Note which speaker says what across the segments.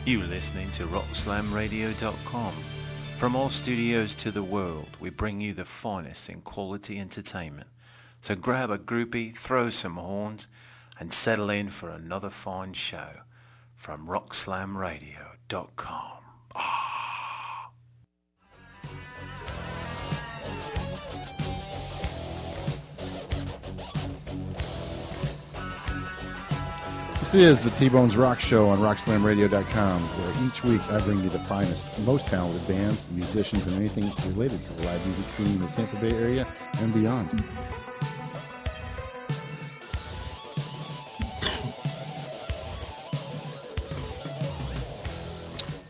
Speaker 1: You listening to rockslamradio.com. From all studios to the world, we bring you the finest in quality entertainment. So grab a groupie, throw some horns, and settle in for another fine show from rockslamradio.com.
Speaker 2: This is the T-Bonez Rock Show on rockslamradio.com, where each week I bring you the finest, most talented bands, musicians, and anything related to the live music scene in the Tampa Bay area and beyond.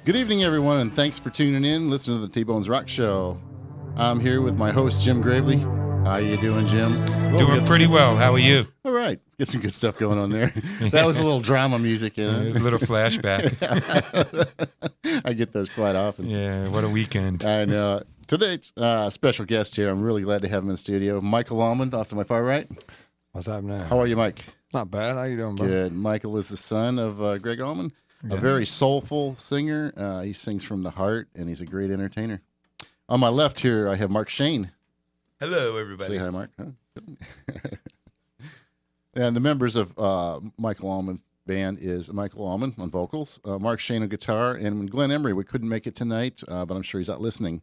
Speaker 2: Good evening, everyone, and thanks for tuning in. Listen to the T-Bonez Rock Show. I'm here with my host, Jim Gravely. How you doing, Jim?
Speaker 3: Doing pretty well. How are you?
Speaker 2: All right. Get some good stuff going on there. That was a little drama music, you know?
Speaker 3: A little flashback.
Speaker 2: I get those quite often.
Speaker 3: Yeah, what a weekend.
Speaker 2: I know. Today's special guest here, I'm really glad to have him in the studio, Michael Almond, off to my far right.
Speaker 4: What's happening now?
Speaker 2: How are you, Mike?
Speaker 4: Not bad. How you doing, bro?
Speaker 2: Good. Michael is the son of Greg Almond, a very soulful singer. He sings from the heart, and he's a great entertainer. On my left here, I have Mark Shane.
Speaker 5: Hello, everybody.
Speaker 2: Say hi, Mark. And the members of Michael Almond's band is Michael Almond on vocals, Mark Shane on guitar, and Glenn Emery. We couldn't make it tonight, but I'm sure he's out listening.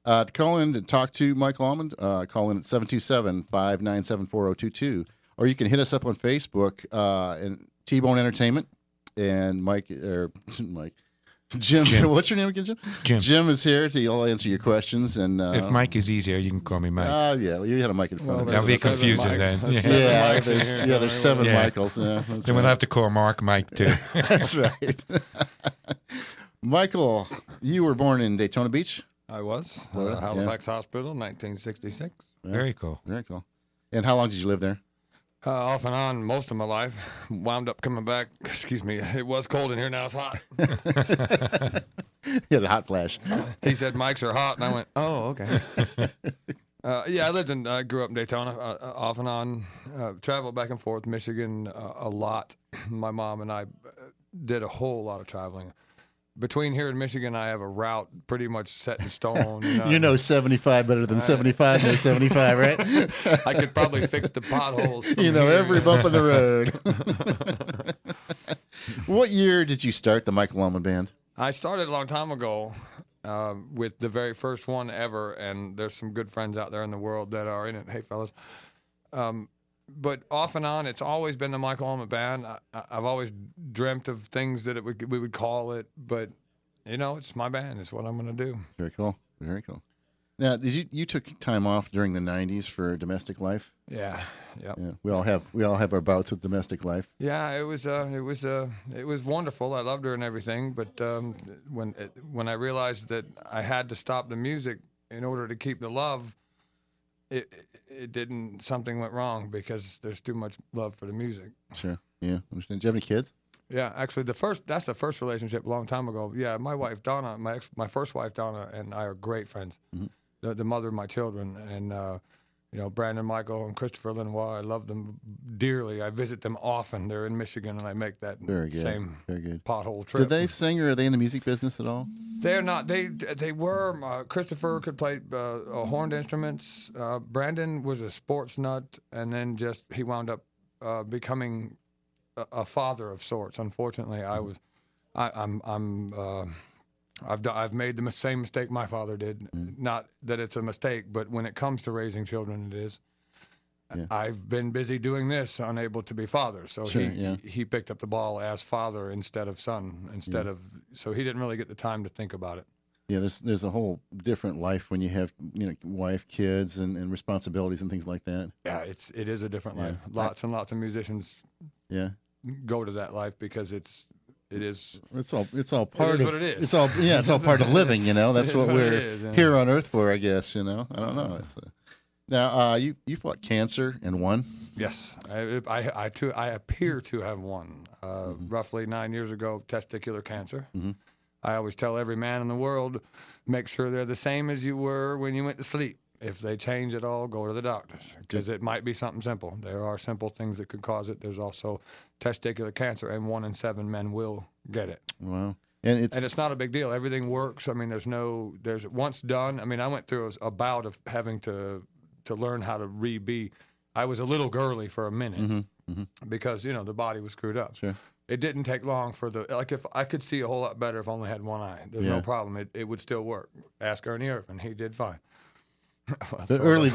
Speaker 2: To call in and talk to Michael Almond, call in at 727-597-4022. Or you can hit us up on Facebook and T-Bone Entertainment. And Jim. What's your name again, Jim?
Speaker 3: Jim.
Speaker 2: Jim is here. He'll answer your questions. And
Speaker 3: If Mike is easier, you can call me Mike.
Speaker 2: yeah, well, you had a mic in front of
Speaker 3: That'll be confusing then.
Speaker 2: there's seven Michaels. Yeah,
Speaker 3: Then we'll have to call Mark Mike, too.
Speaker 2: That's right. Michael, you were born in Daytona Beach?
Speaker 4: I was. Halifax Hospital, 1966.
Speaker 2: Yeah.
Speaker 3: Very cool.
Speaker 2: Very cool. And how long did you live there?
Speaker 4: Off and on most of my life. Wound up coming back. Excuse me. It was cold in here. Now it's hot.
Speaker 2: He had a hot flash.
Speaker 4: He said mics are hot, and I went, oh, okay. I grew up in Daytona, off and on. Traveled back and forth, Michigan a lot. My mom and I did a whole lot of traveling. Between here and Michigan, I have a route pretty much set in stone.
Speaker 2: You know 75 better than 75 knows 75, right?
Speaker 4: I could probably fix the potholes.
Speaker 2: You know
Speaker 4: here.
Speaker 2: every bump in the road. What year did you start the Michael Almond Band?
Speaker 4: I started a long time ago with the very first one ever, and there's some good friends out there in the world that are in it. Hey, fellas. But off and on, it's always been the Michael Almond Band. I've always dreamt of things that we would call it, but, it's my band. It's what I'm going to do.
Speaker 2: Very cool. Very cool. Now, did you took time off during the 90s for domestic life?
Speaker 4: Yeah. Yep.
Speaker 2: Yeah. We all have our bouts with domestic life.
Speaker 4: Yeah, it was wonderful. I loved her and everything, but when I realized that I had to stop the music in order to keep the love, something went wrong because there's too much love for the music. Sure.
Speaker 2: Yeah. Understand. Do you have any kids?
Speaker 4: Yeah, actually, that's the first relationship a long time ago. Yeah, my wife Donna, my first wife Donna, and I are great friends. Mm-hmm. The mother of my children, and Brandon, Michael, and Christopher Lenoir. I love them dearly. I visit them often. They're in Michigan, and I make that same pothole trip.
Speaker 2: Do they sing, or are they in the music business at all?
Speaker 4: They're not. They were. Christopher could play horned instruments. Brandon was a sports nut, and then he wound up becoming a father of sorts. Unfortunately, I've made the same mistake my father did. Not that it's a mistake, but when it comes to raising children, it is. Yeah. I've been busy doing this, unable to be father. So he picked up the ball as father instead of son. So he didn't really get the time to think about it.
Speaker 2: Yeah, there's a whole different life when you have wife, kids, and responsibilities and things like that.
Speaker 4: Yeah, it is a different life. Lots and lots of musicians go to that life because it's all part of what it is. It's all
Speaker 2: part of living. That's what we're here on Earth for, I guess. I don't know. Now you fought cancer and won.
Speaker 4: Yes, I appear to have won. Roughly 9 years ago, testicular cancer. Mm-hmm. I always tell every man in the world, make sure they're the same as you were when you went to sleep. If they change at all, go to the doctors, because it might be something simple. There are simple things that could cause it. There's also testicular cancer, and 1 in 7 men will get it.
Speaker 2: Wow. And
Speaker 4: it's not a big deal. Everything works. I mean, there's once done. I mean, I went through a bout of having to learn how to re-be. I was a little girly for a minute because, the body was screwed up.
Speaker 2: Sure.
Speaker 4: It didn't take long if I could see a whole lot better if I only had one eye. There's no problem. It would still work. Ask Ernie Irvin. He did fine.
Speaker 2: The early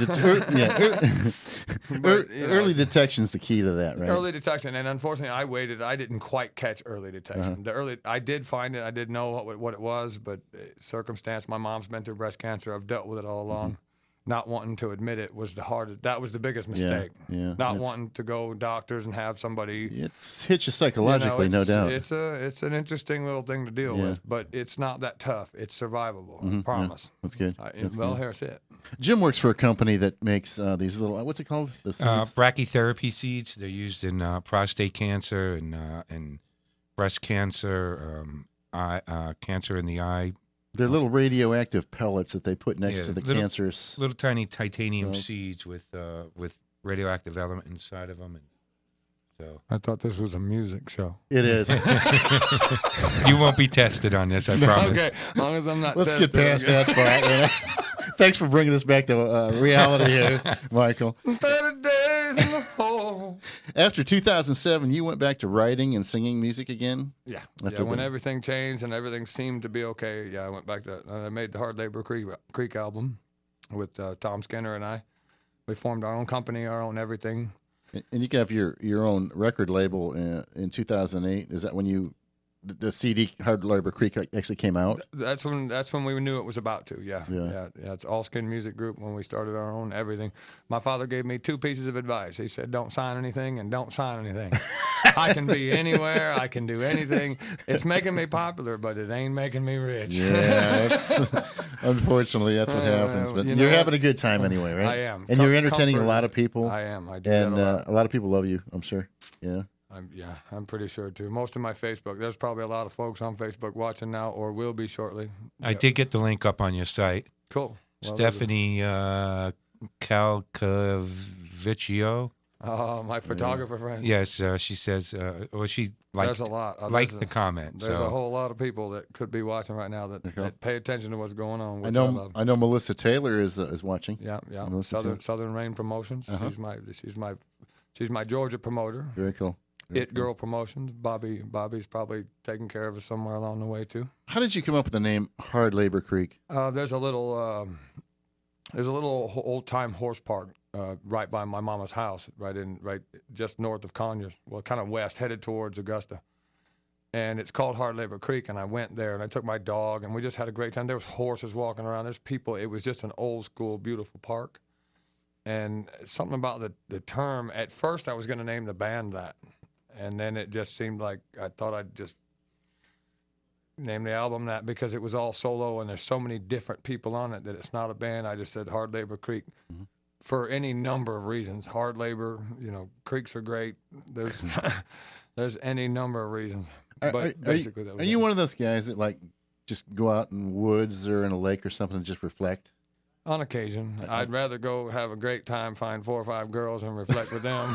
Speaker 2: detection is the key to that, right?
Speaker 4: Early detection, and unfortunately, I waited. I didn't quite catch early detection. I did find it. I did know what it was, but circumstance. My mom's been through breast cancer. I've dealt with it all along. Not wanting to admit it was the hardest. That was the biggest mistake.
Speaker 2: Yeah.
Speaker 4: Not wanting to go doctors and have somebody.
Speaker 2: It's hit you psychologically, no doubt.
Speaker 4: It's an interesting little thing to deal with, but it's not that tough. It's survivable. I promise.
Speaker 2: Yeah. That's good.
Speaker 4: Here's it.
Speaker 2: Jim works for a company that makes these little, what's it called? The seeds?
Speaker 3: Brachytherapy seeds. They're used in prostate cancer and breast cancer, cancer in the eye.
Speaker 2: They're little radioactive pellets that they put next to the cancerous.
Speaker 3: Little tiny titanium seeds with radioactive element inside of them. And so
Speaker 4: I thought this was a music show.
Speaker 2: It is.
Speaker 3: You won't be tested on this, I promise.
Speaker 4: Okay, as long as I'm not.
Speaker 2: Let's get past that spot. Thanks for bringing us back to reality here, Michael.
Speaker 4: 30 days in the hole.
Speaker 2: After 2007, you went back to writing and singing music again?
Speaker 4: Yeah. When everything changed and everything seemed to be okay, I went back to I made the Hard Labor Creek album with Tom Skinner and I. We formed our own company, our own everything.
Speaker 2: And you have your own record label in 2008. Is that when the CD Hard Labor Creek actually came out?
Speaker 4: That's when we knew it was about to. Yeah. It's All Skin Music Group when we started our own everything. My father gave me 2 pieces of advice. He said, "Don't sign anything and don't sign anything." I can be anywhere. I can do anything. It's making me popular, but it ain't making me rich.
Speaker 2: Yeah, unfortunately, that's what happens. But you're having a good time anyway, right?
Speaker 4: I am.
Speaker 2: And you're entertaining a lot of people.
Speaker 4: I am. I do
Speaker 2: and
Speaker 4: that
Speaker 2: a lot of people love you, I'm sure. Yeah.
Speaker 4: I'm pretty sure too. Most of my Facebook, there's probably a lot of folks on Facebook watching now or will be shortly.
Speaker 3: I did get the link up on your site.
Speaker 4: Cool. Well,
Speaker 3: Stephanie Calcaviccio.
Speaker 4: My photographer friend.
Speaker 3: Yes, she says, she liked,
Speaker 4: there's a lot.
Speaker 3: liked the comment.
Speaker 4: There's a whole lot of people that could be watching right now that pay attention to what's going on. Which
Speaker 2: I know Melissa Taylor is watching.
Speaker 4: Yeah. Southern Rain Promotions. She's my Georgia promoter.
Speaker 2: Very cool.
Speaker 4: It Girl Promotions. Bobby's probably taking care of us somewhere along the way too.
Speaker 2: How did you come up with the name Hard Labor Creek?
Speaker 4: There's a little old time horse park right by my mama's house, right just north of Conyers. Well, kind of west, headed towards Augusta. And it's called Hard Labor Creek, and I went there, and I took my dog, and we just had a great time. There was horses walking around. There's people. It was just an old school, beautiful park. And something about the term, at first I was going to name the band that. And then it just seemed like I thought I'd just name the album that because it was all solo and there's so many different people on it that it's not a band. I just said Hard Labor Creek for any number of reasons. Hard labor, creeks are great. There's any number of reasons. But basically, that was
Speaker 2: Are you one of those guys that just go out in the woods or in a lake or something and just reflect?
Speaker 4: On occasion. I'd rather go have a great time, find 4 or 5 girls, and reflect with them.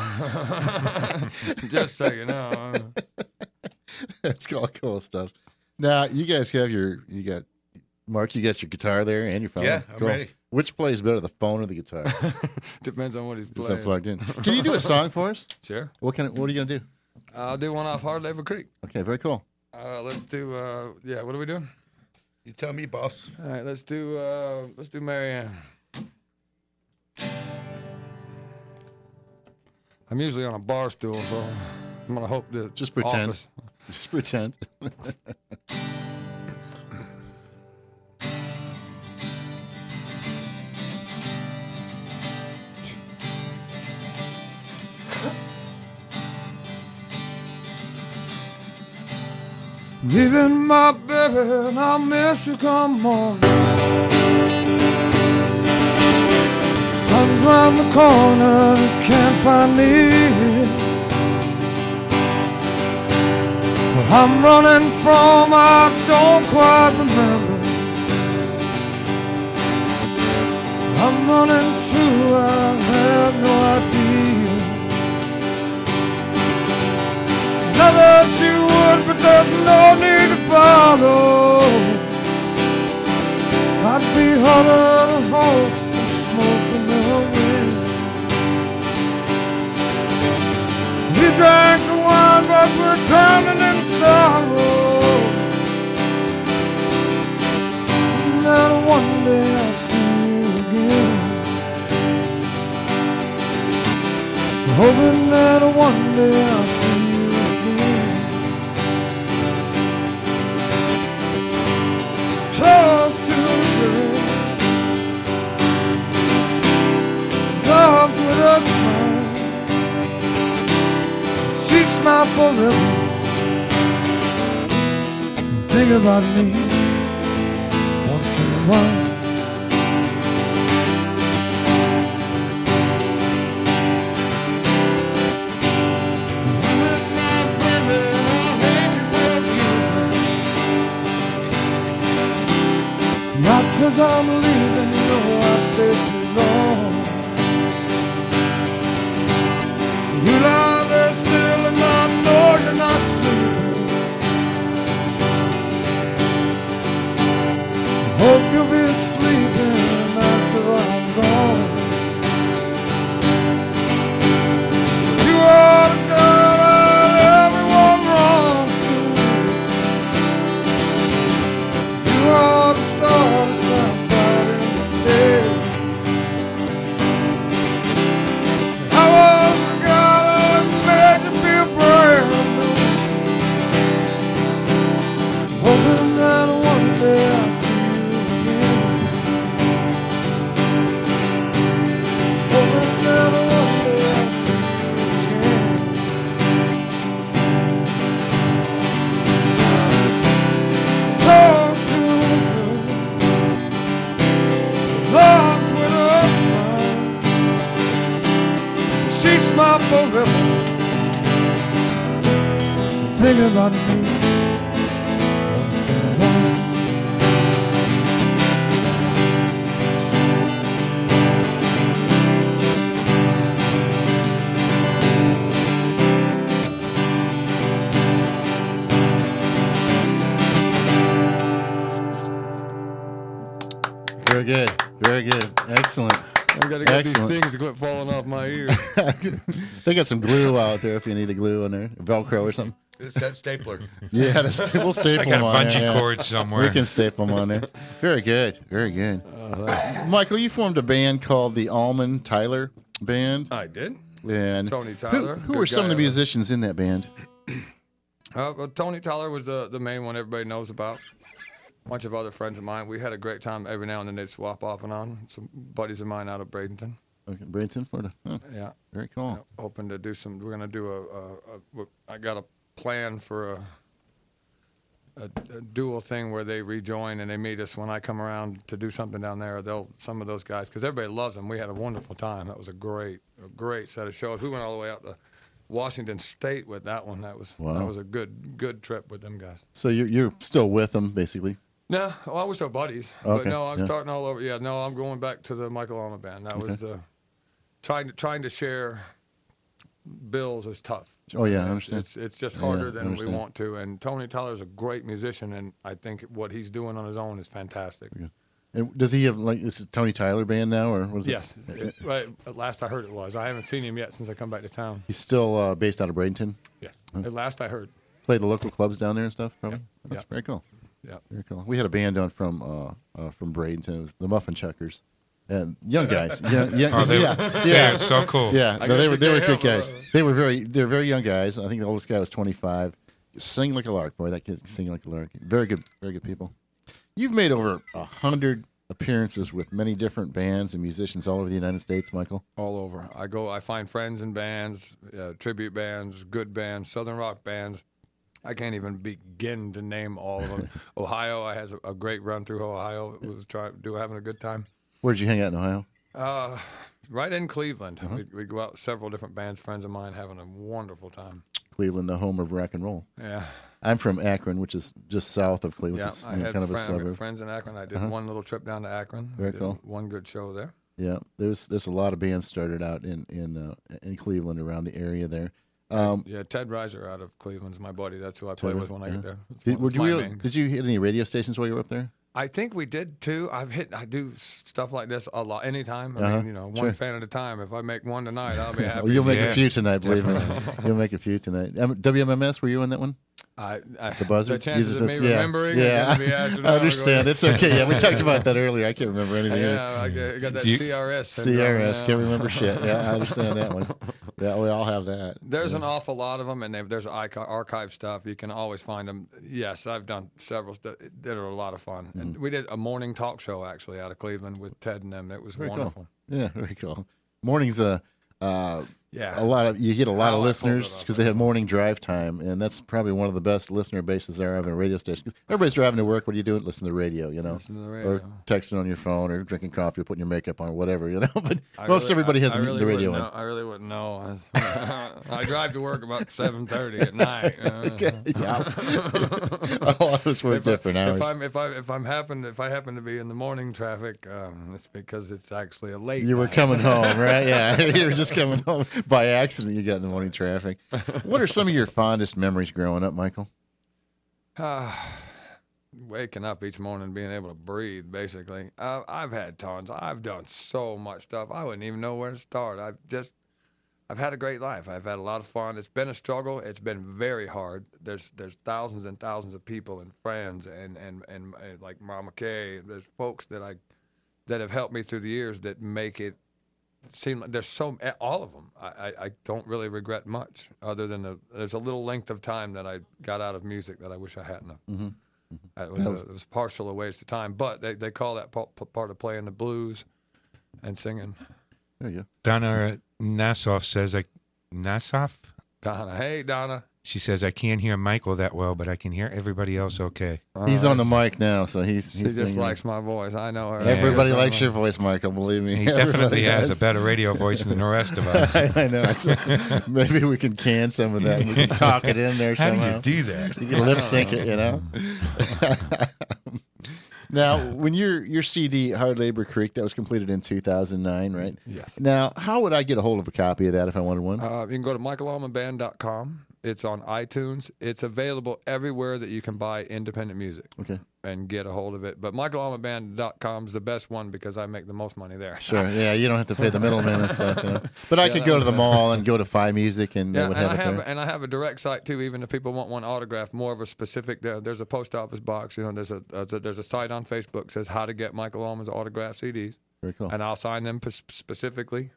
Speaker 4: Just so you know.
Speaker 2: That's all cool stuff. Now, you guys have Mark, you got your guitar there and your phone.
Speaker 5: Yeah, I'm ready.
Speaker 2: Which plays better, the phone or the guitar?
Speaker 4: Depends on what he's
Speaker 2: Is
Speaker 4: playing.
Speaker 2: that plugged in? Can you do a song for us?
Speaker 4: Sure.
Speaker 2: What are you going to do?
Speaker 4: I'll do one off Hard Labor Creek.
Speaker 2: Okay, very cool.
Speaker 4: Let's do, what are we doing?
Speaker 5: You tell me, boss.
Speaker 4: All right, let's do Marianne. I'm usually on a bar stool, so I'm gonna hope that
Speaker 2: Just pretend.
Speaker 4: office-
Speaker 2: Just pretend.
Speaker 4: Leaving my baby, and I'll miss you, come on. Sun's round the corner, can't find me. What I'm running from, I don't quite remember. I'm running to, I have no idea. Not that you would, but there's no need to follow.
Speaker 6: I'd be huddled at home and smoking away. We drank the wine, but we're drowning in sorrow. And then one day I'll see you again. Hoping that one day I'll see you again. Close to the grave, loves with a smile. She smiled forever. Think about me once in a while. Not 'cause I'm leaving, no, I've stayed too long. You lie there still and I know you're not sleeping. Hope you'll be sleeping after I'm gone. You are the girl that everyone wants to. You are the star that shines bright in the day. I was the guy that made you feel brand new. Hoping that one day I'll see you again. Hoping that one day I'll see you again. Toast to the girl, loves with a smile. She smiled forever. Think about me once in a while.
Speaker 2: Very good. Very good. Excellent.
Speaker 4: I gotta get these
Speaker 2: Excellent.
Speaker 4: things to quit falling off my ears.
Speaker 2: They got some glue out there if you need the glue on there, Velcro or something.
Speaker 5: It's that stapler.
Speaker 2: Yeah, we'll
Speaker 3: I
Speaker 2: staple
Speaker 3: got
Speaker 2: them
Speaker 3: a
Speaker 2: on
Speaker 3: bungee
Speaker 2: there.
Speaker 3: cord somewhere.
Speaker 2: We can staple them on there. Very good. Very good. Michael, you formed a band called the Almond Tyler Band.
Speaker 4: I did.
Speaker 2: And
Speaker 4: Tony Tyler,
Speaker 2: Who
Speaker 4: good
Speaker 2: were some of the
Speaker 4: guy.
Speaker 2: musicians in that band?
Speaker 4: Well, Tony Tyler was the main one everybody knows about. A bunch of other friends of mine. We had a great time. Every now and then they'd swap off and on. Some buddies of mine out of Bradenton.
Speaker 2: Okay, Bradenton, Florida. Huh,
Speaker 4: Yeah.
Speaker 2: very cool.
Speaker 4: Hoping to do some. We're gonna do I got a plan for a dual thing where they rejoin and they meet us when I come around to do something down there. Some of those guys, because everybody loves them. We had a wonderful time. That was a great set of shows. We went all the way out to Washington State with that one. That was a good trip with them guys.
Speaker 2: So you're still with them, basically?
Speaker 4: No, well, we're still buddies.
Speaker 2: Okay,
Speaker 4: But no, I'm
Speaker 2: yeah.
Speaker 4: starting all over. Yeah, no, I'm going back to the Michael Alma band. That was trying to share bills is tough.
Speaker 2: Oh, yeah, I understand.
Speaker 4: It's just
Speaker 2: Yeah,
Speaker 4: harder
Speaker 2: I
Speaker 4: than we
Speaker 2: understand.
Speaker 4: want to. And Tony Tyler's a great musician, and I think what he's doing on his own is fantastic.
Speaker 2: And does he have, this is Tony Tyler Band now, or was
Speaker 4: Yes.
Speaker 2: it?
Speaker 4: Right, at last I heard it was. I haven't seen him yet since I come back to town.
Speaker 2: He's still based out of Bradenton?
Speaker 4: Yes. At last I heard.
Speaker 2: Play the local clubs down there and stuff, probably?
Speaker 4: Yep.
Speaker 2: That's
Speaker 4: Yep.
Speaker 2: very cool.
Speaker 4: Yeah.
Speaker 2: Very cool. We had a band down from Bradenton. It was the Muffin Chuckers. And young guys.
Speaker 3: Oh, they are so cool.
Speaker 2: Yeah,
Speaker 4: I
Speaker 2: no,
Speaker 4: guess
Speaker 2: they were
Speaker 4: they
Speaker 2: good
Speaker 4: can't
Speaker 2: guys.
Speaker 4: help it.
Speaker 2: They were very young guys. I think the oldest guy was 25. Sing like a lark, boy. That kid singing like a lark. Very good people. You've made over 100 appearances with many different bands and musicians all over the United States, Michael.
Speaker 4: All over. I find friends in bands, tribute bands, good bands, southern rock bands. I can't even begin to name all of them. Ohio, I had a great run through Ohio. Having a good time.
Speaker 2: Where'd you hang out in Ohio?
Speaker 4: Right in Cleveland. We go out with several different bands, friends of mine, having a wonderful time.
Speaker 2: Cleveland, the home of rock and roll.
Speaker 4: Yeah.
Speaker 2: I'm from Akron, which is just south of Cleveland,
Speaker 4: Yeah,
Speaker 2: which is
Speaker 4: I had
Speaker 2: kind of a
Speaker 4: I got
Speaker 2: suburb.
Speaker 4: friends in Akron. I did one little trip down to Akron.
Speaker 2: Very
Speaker 4: Did
Speaker 2: cool.
Speaker 4: One good show there.
Speaker 2: Yeah, there's a lot of bands started out in Cleveland, around the area there.
Speaker 4: Yeah, Ted Reiser out of Cleveland's my buddy. That's who I play with when I get there.
Speaker 2: Did you hit any radio stations while you were up there?
Speaker 4: I think we did too. I do stuff like this a lot, anytime. I
Speaker 2: Uh-huh.
Speaker 4: mean, one
Speaker 2: Sure.
Speaker 4: fan at a time. If I make one tonight, I'll be happy.
Speaker 2: Oh, you'll make
Speaker 3: Yeah.
Speaker 2: a few tonight, believe me. You'll make a few tonight. WMMS, were you in that one? The buzzer?
Speaker 4: The chances of me
Speaker 2: Yeah.
Speaker 4: remembering
Speaker 2: Yeah.
Speaker 4: are going to be astronomical.
Speaker 2: I understand. It's okay. Yeah, we talked about that earlier. I can't remember anything.
Speaker 4: Yeah, I got that
Speaker 3: You-
Speaker 4: CRS syndrome.
Speaker 2: CRS,
Speaker 4: yeah.
Speaker 2: can't remember shit. Yeah, I understand that one. Yeah, we all have that.
Speaker 4: There's an awful lot of them, and there's archive stuff. You can always find them. Yes, I've done several that are a lot of fun.
Speaker 2: Mm-hmm.
Speaker 4: And we did a morning talk show, actually, out of Cleveland with Ted and them. It was
Speaker 2: Very
Speaker 4: wonderful.
Speaker 2: cool. Yeah, very cool. Morning's
Speaker 4: Yeah.
Speaker 2: you get a lot
Speaker 4: How
Speaker 2: of
Speaker 4: I pulled
Speaker 2: listeners
Speaker 4: it off,
Speaker 2: because they have morning drive time, and that's probably one of the best listener bases there of in a radio station. 'Cause everybody's driving to work. What are you doing? Listen to the radio, you know,
Speaker 4: Listen to the
Speaker 2: or
Speaker 4: radio.
Speaker 2: texting on your phone, or drinking coffee, or putting your makeup on, whatever, you know. But
Speaker 4: I
Speaker 2: most
Speaker 4: really-
Speaker 2: everybody has
Speaker 4: I really
Speaker 2: the radio
Speaker 4: wouldn't
Speaker 2: on.
Speaker 4: know- I really wouldn't know. I drive to work about 7:30 at night.
Speaker 2: Yeah, a lot of us work different hours.
Speaker 4: If I happen to be in the morning traffic, it's because it's actually a late.
Speaker 2: You were
Speaker 4: night.
Speaker 2: coming home, right? Yeah, you were just coming home by accident. You got in the morning traffic. What are some of your fondest memories growing up, Michael?
Speaker 4: Waking up each morning, being able to breathe. Basically, I've had tons. I've done so much stuff. I wouldn't even know where to start. I've had a great life. I've had a lot of fun. It's been a struggle. It's been very hard. There's thousands and thousands of people and friends and like Mama Kay. There's folks that have helped me through the years that make it seem like there's all of them. I don't really regret much other than there's a little length of time that I got out of music that I wish I hadn't have.
Speaker 2: Mm-hmm.
Speaker 4: It was partial a waste of time, but they call that part of playing the blues and singing.
Speaker 2: There you go.
Speaker 3: Donna Nassoff says, Nassoff?
Speaker 4: Donna, hey Donna.
Speaker 3: She says, I can't hear Michael that well, but I can hear everybody else okay.
Speaker 2: He's on the mic now, so he's
Speaker 4: She just
Speaker 2: doing
Speaker 4: likes my voice. I know her.
Speaker 2: Everybody likes your voice, Michael. Believe me.
Speaker 3: He definitely
Speaker 2: Everybody
Speaker 3: has a
Speaker 2: does.
Speaker 3: better radio voice than the rest of us.
Speaker 2: I know. So maybe we can can some of that. We can talk it in there
Speaker 3: How do
Speaker 2: somehow.
Speaker 3: you do that?
Speaker 2: You can lip sync it, you know. Now, when your CD Hard Labor Creek that was completed in 2009, right?
Speaker 4: Yes.
Speaker 2: Now, how would I get a hold of a copy of that if I wanted one?
Speaker 4: You can go to michaelallmanband.com. It's on iTunes. It's available everywhere that you can buy independent music
Speaker 2: Okay.
Speaker 4: and get a hold of it. But michaelallmanband.com is the best one because I make the most money there.
Speaker 2: Sure. Yeah, you don't have to pay the middleman and stuff. You know? But I could go to the mall and go to Fi Music and they
Speaker 4: Yeah,
Speaker 2: would
Speaker 4: and
Speaker 2: have it there.
Speaker 4: I have a direct site too. Even if people want one autographed, more of a specific. There's a post office box. You know, there's a site on Facebook that says how to get Michael Allman's autographed CDs,
Speaker 2: Very cool.
Speaker 4: and I'll sign them specifically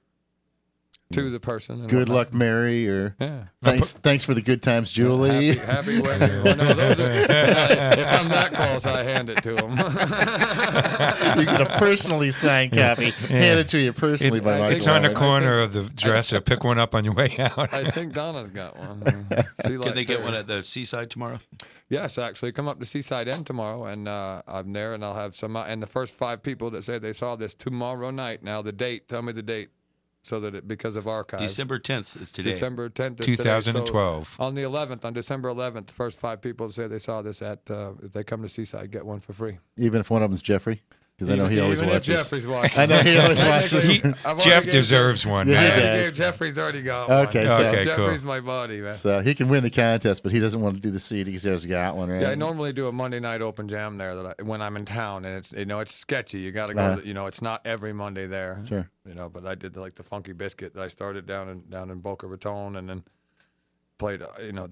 Speaker 4: to the person. And
Speaker 2: Good
Speaker 4: whatnot.
Speaker 2: luck, Mary, or
Speaker 4: Yeah.
Speaker 2: thanks for the good times, Julie.
Speaker 4: Happy wedding. Well, no, if I'm that close, I hand it to them.
Speaker 2: You get a personally signed copy handed to you personally by Michael.
Speaker 3: It's on the
Speaker 2: Allman.
Speaker 3: corner of the dresser. Pick one up on your way out.
Speaker 4: I think Donna's got one.
Speaker 5: Can they get one at the Seaside tomorrow?
Speaker 4: Yes, actually. Come up to Seaside End tomorrow, and I'm there, and I'll have some. And the first 5 people that say they saw this tomorrow night. Now, the date, tell me the date, so that because of archive.
Speaker 5: December 10th is today.
Speaker 4: December 10th is today.
Speaker 3: 2012.
Speaker 4: So on the 11th, on December 11th, the first 5 people that say they saw this if they come to Seaside, get one for free.
Speaker 2: Even if one of them's Jeffrey, because I know he always
Speaker 4: Even if
Speaker 2: watches.
Speaker 4: Jeffrey's watching.
Speaker 2: I know he always watches.
Speaker 4: I've already
Speaker 3: Jeff
Speaker 4: gave
Speaker 3: deserves one.
Speaker 2: Yeah, he
Speaker 3: man.
Speaker 2: does.
Speaker 4: Jeffrey's already got
Speaker 2: Okay,
Speaker 4: one.
Speaker 2: so-
Speaker 3: Okay, cool.
Speaker 4: Jeffrey's my buddy, man.
Speaker 2: So he can win the contest, but he doesn't want to do the CD because he's got one, right?
Speaker 4: Yeah, I normally do a Monday night open jam there when I'm in town, and it's it's sketchy. You got to go. It's not every Monday there.
Speaker 2: Sure.
Speaker 4: But I did like the Funky Biscuit that I started down in Boca Raton, and then played.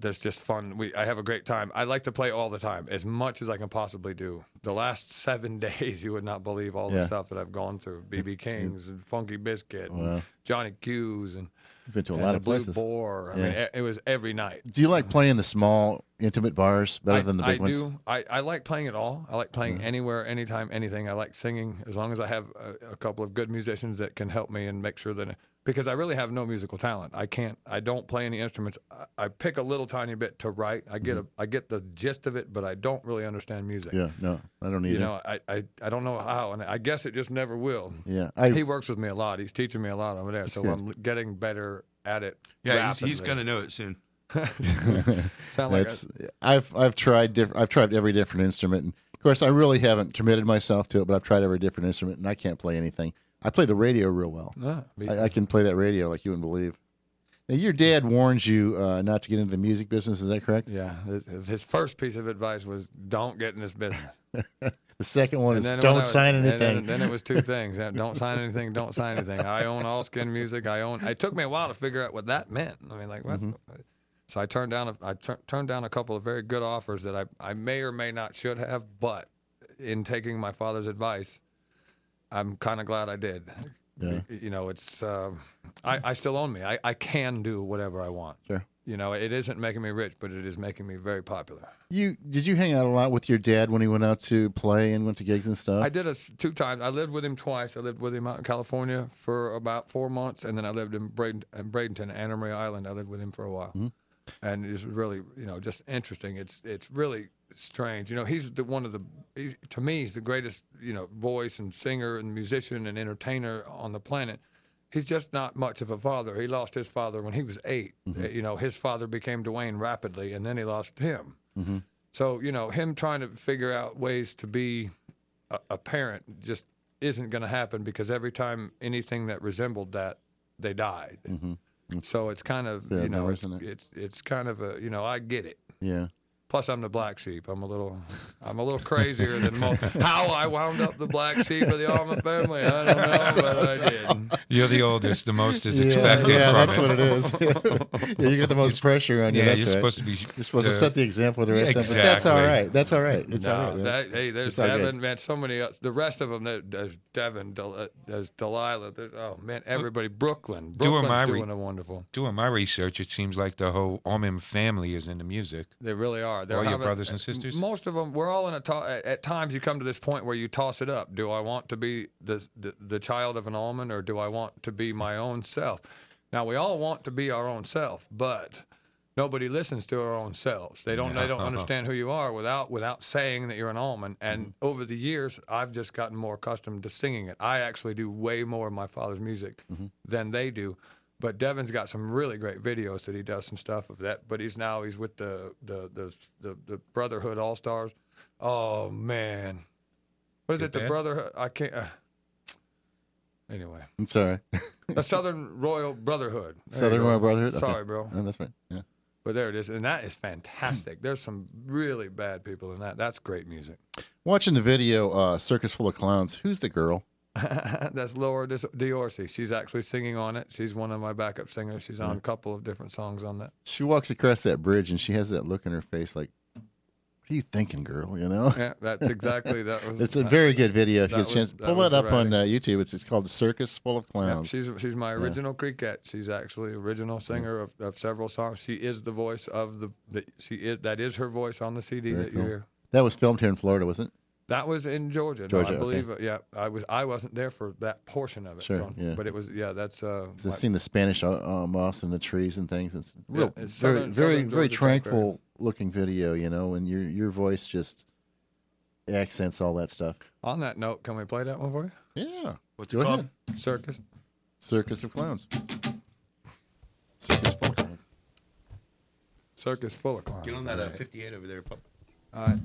Speaker 4: There's just fun. I have a great time. I like to play all the time, as much as I can possibly do. The last 7 days, you would not believe all the
Speaker 2: Yeah.
Speaker 4: stuff that I've gone through. BB King's and Funky Biscuit,
Speaker 2: Wow.
Speaker 4: and Johnny Q's, and
Speaker 2: You've been to a
Speaker 4: and
Speaker 2: lot
Speaker 4: the
Speaker 2: of
Speaker 4: Blue
Speaker 2: places.
Speaker 4: Boar. I
Speaker 2: Yeah.
Speaker 4: mean, it was every night.
Speaker 2: Do you like playing the small, intimate bars better than the big
Speaker 4: I
Speaker 2: ones?
Speaker 4: do. I like playing it all. I like playing anywhere, anytime, anything. I like singing as long as I have a couple of good musicians that can help me and make sure that because I really have no musical talent. I don't play any instruments. I pick a little tiny bit to write. I get the gist of it, but I don't really understand music.
Speaker 2: Yeah, no, I don't either.
Speaker 4: I don't know how, and I guess it just never will.
Speaker 2: Yeah,
Speaker 4: He works with me a lot. He's teaching me a lot over there, so
Speaker 2: good.
Speaker 4: I'm getting better at it.
Speaker 5: Yeah, he's
Speaker 4: rapidly.
Speaker 5: going to know it soon.
Speaker 4: Sound like
Speaker 2: That's I've tried every different instrument, and of course I really haven't committed myself to it, but I've tried every different instrument, and I can't play anything. I play the radio real well. I can play that radio like you wouldn't believe. Now, your dad warns you not to get into the music business. Is that correct?
Speaker 4: Yeah, his first piece of advice was don't get in this business.
Speaker 2: The second one is
Speaker 4: then
Speaker 2: don't sign anything.
Speaker 4: And then it was two things. Don't sign anything. Don't sign anything. I own All Skin Music. It took me a while to figure out what that meant. I mean, like, what? So I turned down a couple of very good offers that I may or may not should have, but in taking my father's advice, I'm kind of glad I did.
Speaker 2: Yeah.
Speaker 4: You know, it's I still own me. I can do whatever I want.
Speaker 2: Sure.
Speaker 4: You know, it isn't making me rich, but it is making me very popular.
Speaker 2: Did you hang out a lot with your dad when he went out to play and went to gigs and stuff?
Speaker 4: I did 2 times. I lived with him twice. I lived with him out in California for about 4 months, and then I lived in Bradenton, Anna Maria Island. I lived with him for a while, and it was really, you know, just interesting. It's really strange. You know, he's to me, he's the greatest, you know, voice and singer and musician and entertainer on the planet. He's just not much of a father. He lost his father when he was 8. You know, his father became Dwayne rapidly, and then he lost him. So, you know, him trying to figure out ways to be a parent just isn't going to happen, because every time anything that resembled that, they died. So it's kind of, you know, it's kind of a, you know, I get it.
Speaker 2: Yeah.
Speaker 4: Plus, I'm the black sheep. I'm a little crazier than most. How I wound up the black sheep of the Allman family, I don't know, but I did.
Speaker 3: You're the oldest. The most is expected.
Speaker 2: Yeah,
Speaker 3: from
Speaker 2: that's
Speaker 3: it.
Speaker 2: what it is. Yeah, you get the most pressure on you.
Speaker 3: Yeah,
Speaker 2: that's
Speaker 3: you're
Speaker 2: right.
Speaker 3: supposed to be.
Speaker 2: You're supposed to set the example for the rest of them. But that's
Speaker 3: Exactly.
Speaker 2: all right. That's all right. It's all right. Man.
Speaker 4: Hey, there's Devin, man. So many. The rest of them. There's Devin. There's Delilah. Oh man, everybody. Brooklyn's doing a wonderful.
Speaker 3: Doing my research, it seems like the whole Allman family is into music.
Speaker 4: They really are.
Speaker 3: All your brothers and sisters.
Speaker 4: Most of them. We're all in at times you come to this point where you toss it up. Do I want to be the child of an Allman, or do I want to be my own self? Now we all want to be our own self, but nobody listens to our own selves. They don't understand who you are without saying that you're an Allman. And over the years, I've just gotten more accustomed to singing it. I actually do way more of my father's music than they do. But Devin's got some really great videos that he does some stuff of that. But he's with the Brotherhood All Stars. Oh man, what is it? The Brotherhood? I can't. Anyway,
Speaker 2: I'm sorry.
Speaker 4: The Southern Royal Brotherhood.
Speaker 2: Southern Royal Brotherhood. Okay.
Speaker 4: Sorry, bro.
Speaker 2: No, that's fine. Yeah.
Speaker 4: But there it is, and that is fantastic. There's some really bad people in that. That's great music.
Speaker 2: Watching the video, Circus Full of Clowns. Who's the girl?
Speaker 4: That's Laura Diorsi. She's actually singing on it. She's one of my backup singers. She's on a couple of different songs on that.
Speaker 2: She walks across that bridge and she has that look in her face like, what are you thinking, girl? You know?
Speaker 4: Yeah, that's exactly that was.
Speaker 2: It's a very good video. If you get a chance, pull it up on
Speaker 4: writing.
Speaker 2: YouTube. It's called The Circus Full of Clowns.
Speaker 4: Yep, she's my original Creekette. She's actually original singer of several songs. She is the voice of that is her voice on the CD
Speaker 2: Very
Speaker 4: that
Speaker 2: cool.
Speaker 4: you hear.
Speaker 2: That was filmed here in Florida, wasn't it?
Speaker 4: That was in Georgia.
Speaker 2: Georgia,
Speaker 4: no, I believe.
Speaker 2: okay.
Speaker 4: Yeah, I wasn't there for that portion of it.
Speaker 2: Sure,
Speaker 4: so,
Speaker 2: yeah.
Speaker 4: But it was. Yeah, that's.
Speaker 2: I've seen the Spanish moss and the trees and things. It's real,
Speaker 4: it's
Speaker 2: very,
Speaker 4: southern
Speaker 2: very,
Speaker 4: Georgia
Speaker 2: very
Speaker 4: Tech area.
Speaker 2: tranquil looking video, you know, and your voice just accents all that stuff.
Speaker 4: On that note, can we play that one for you?
Speaker 2: Yeah.
Speaker 5: What's
Speaker 2: Go
Speaker 5: it called?
Speaker 2: ahead.
Speaker 4: Circus.
Speaker 2: Circus of Clowns. Circus Full of Clowns.
Speaker 4: Circus full of clowns.
Speaker 5: Get on that 58 over there, pup.
Speaker 4: All right.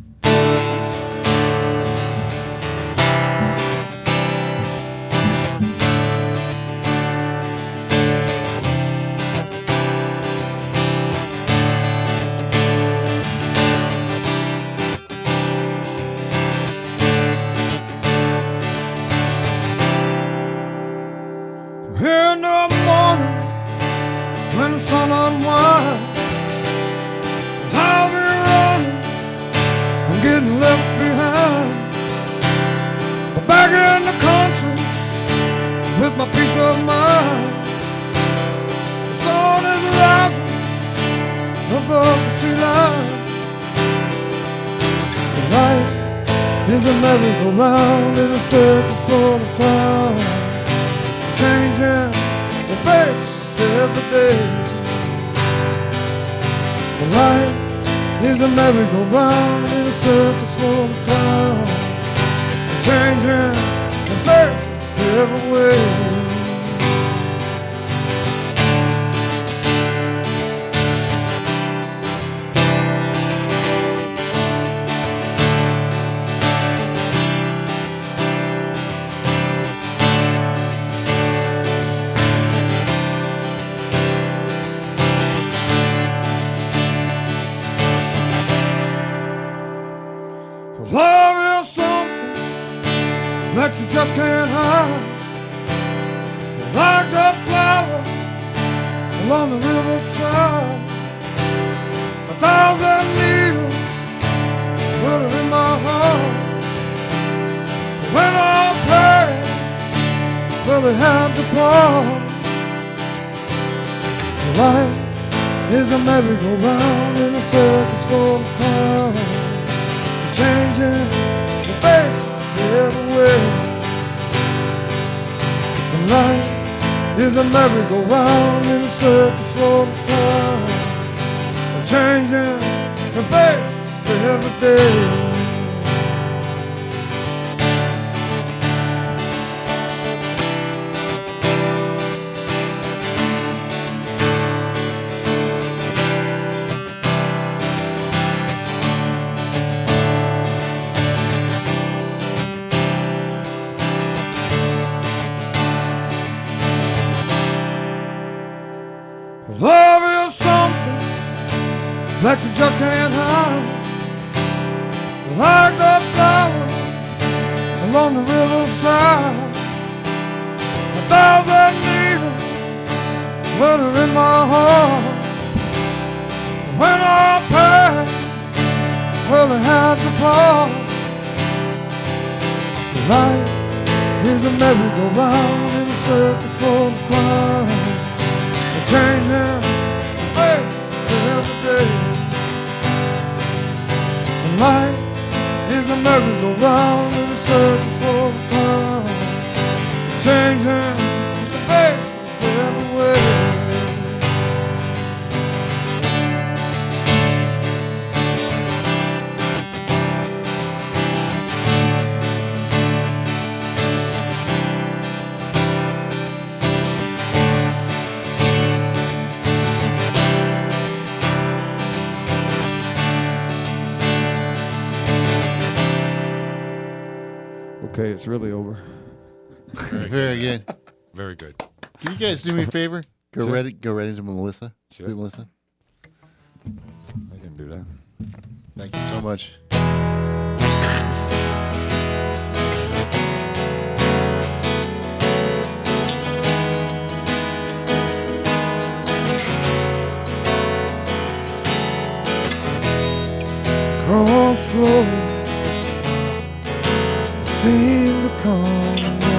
Speaker 6: Here in the morning when the sun unwinds, I'll be running, I'm getting left behind. But back in the country with my peace of mind, the sun is rising above the tree line. The light is a merry-go-round in a circus full of clowns, changing the face every day. The life is a merry-go-round in a circus full of clowns, changing the faces every way. Love is can't hide. Like the flower along the riverside, 1,000 needles put it in my heart. When I prayed, well, it had to part. Life is a merry-go-round in a circus full of clowns, changing the faces everywhere. Life is a merry-go-round in a circus full of clowns, changing the faces every day. Love is something that you just can't hide. Like the flower along the riverside, 1,000 needles glitter in my heart. When I pass, well, it had to part. Life is a merry-go-round in a circus full of clowns, changing faces every day. And life is a merry-go-round in a circus full of clowns, changing faces every way. Okay, it's really over.
Speaker 2: Very good.
Speaker 3: Very good.
Speaker 2: Can you guys do me a favor? Go
Speaker 4: Sure.
Speaker 2: ready to Melissa.
Speaker 4: Sure.
Speaker 2: Sweet Melissa.
Speaker 4: I can do that.
Speaker 2: Thank you so much.
Speaker 6: Crossroads seem to come and go.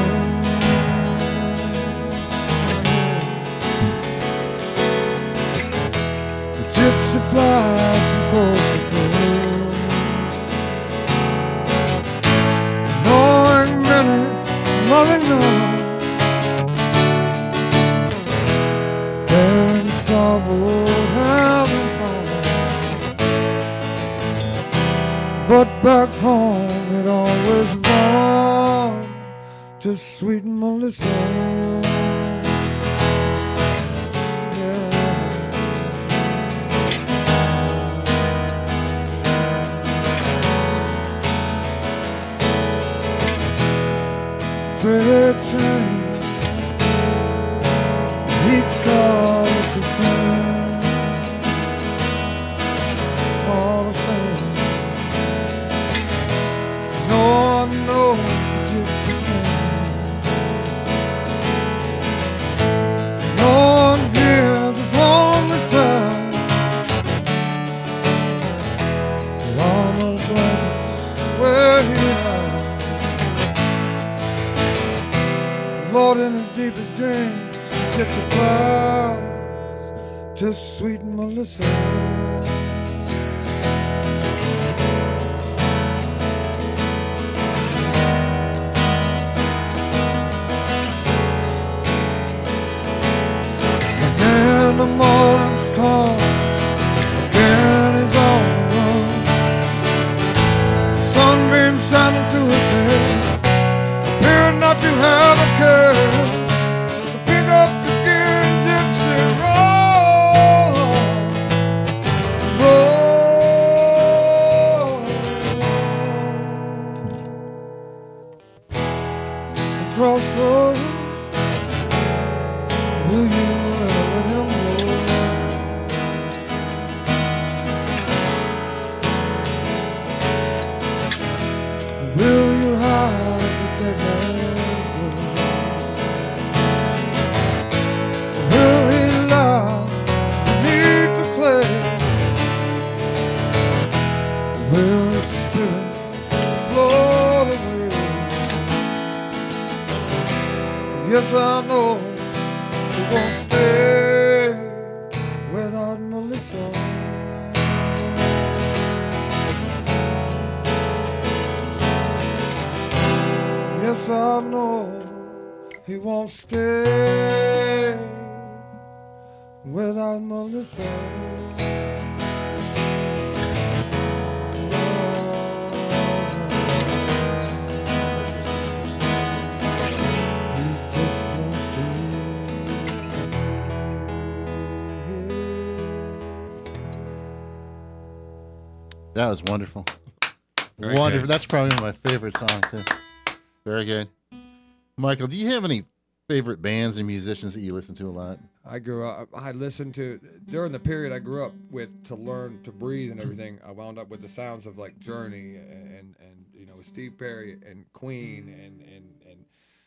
Speaker 6: The gypsy flies from coast to coast, knowing many, loving none, bearing sorrow, having fun. But back home it always wrong to sweet Melissa. Yeah. Freight train, heat scars to sing, all the same. No one knows the gypsy's name. No one hears his lonely sigh. The armor blankets where he lies. Lord, in his deepest dreams, the gypsy flies to sweet Melissa. And the morning's come, again he's on the run. Sunbeams shining through his head, appearing not to have a care. So pick up your gear and gypsy, roll, roll. Crossroads, will you ever let him go? Will you hide the dead man's Yes, I know he won't stay without Melissa. Yes, I know he won't stay without Melissa.
Speaker 2: That was wonderful.
Speaker 3: Very
Speaker 2: Wonderful.
Speaker 3: good.
Speaker 2: That's probably one of my favorite songs, too. Very good. Michael, do you have any favorite bands and musicians that you listen to a lot?
Speaker 4: I grew up. I listened to during the period I grew up with to learn to breathe and everything. I wound up with the sounds of like Journey and you know Steve Perry and Queen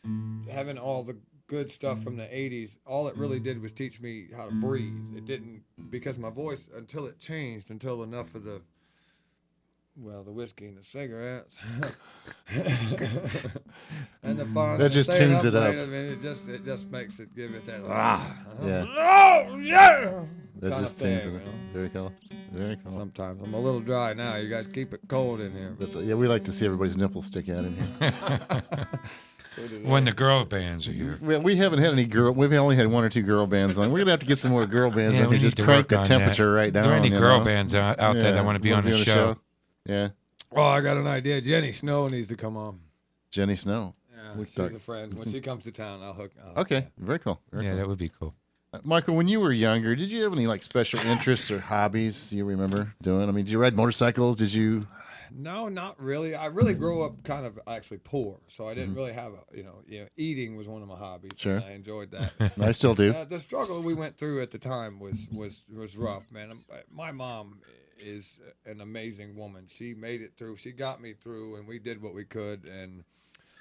Speaker 4: and having all the good stuff from the 80s. All it really did was teach me how to breathe. It didn't, because my voice, until it changed, until enough of the whiskey and the cigarettes and the fun.
Speaker 2: That just
Speaker 4: staying
Speaker 2: tunes it up.
Speaker 4: late, I mean, it just makes it give it that
Speaker 2: Yeah.
Speaker 4: oh yeah.
Speaker 2: That
Speaker 4: kinda
Speaker 2: just tunes
Speaker 4: thing,
Speaker 2: it up.
Speaker 4: you know?
Speaker 2: Very cool. Very cool.
Speaker 4: Sometimes I'm a little dry now. You guys keep it cold in here.
Speaker 2: Yeah, we like to see everybody's nipples stick out in here.
Speaker 3: When the girl bands are here.
Speaker 2: Well, we haven't had any girl. We've only had one or two girl bands on. We're gonna have to get some more girl bands.
Speaker 3: Yeah,
Speaker 2: that
Speaker 3: we
Speaker 2: can just
Speaker 3: need to
Speaker 2: crank
Speaker 3: work
Speaker 2: the
Speaker 3: on
Speaker 2: temperature
Speaker 3: that.
Speaker 2: right down.
Speaker 3: Are there any
Speaker 2: you
Speaker 3: girl
Speaker 2: know?
Speaker 3: bands out there that want to be on
Speaker 2: wanna
Speaker 3: the show?
Speaker 2: Yeah,
Speaker 4: Oh, I got an idea. Jenny Snow needs to come on.
Speaker 2: Jenny Snow.
Speaker 4: Yeah,
Speaker 2: We
Speaker 4: she's
Speaker 2: talk-
Speaker 4: a friend. When she comes to town, I'll hook.
Speaker 2: Okay, very cool. Very
Speaker 3: Yeah,
Speaker 2: cool.
Speaker 3: that would be cool.
Speaker 2: Michael, when you were younger, did you have any like special interests or hobbies you remember doing? I mean, did you ride motorcycles? Did you?
Speaker 4: No, not really. I really grew up kind of actually poor, so I didn't really have a, eating was one of my hobbies.
Speaker 2: Sure.
Speaker 4: And I enjoyed that.
Speaker 2: I still do.
Speaker 4: The struggle we went through at the time was rough, man. My mom is an amazing woman. She made it through. She got me through, and we did what we could. And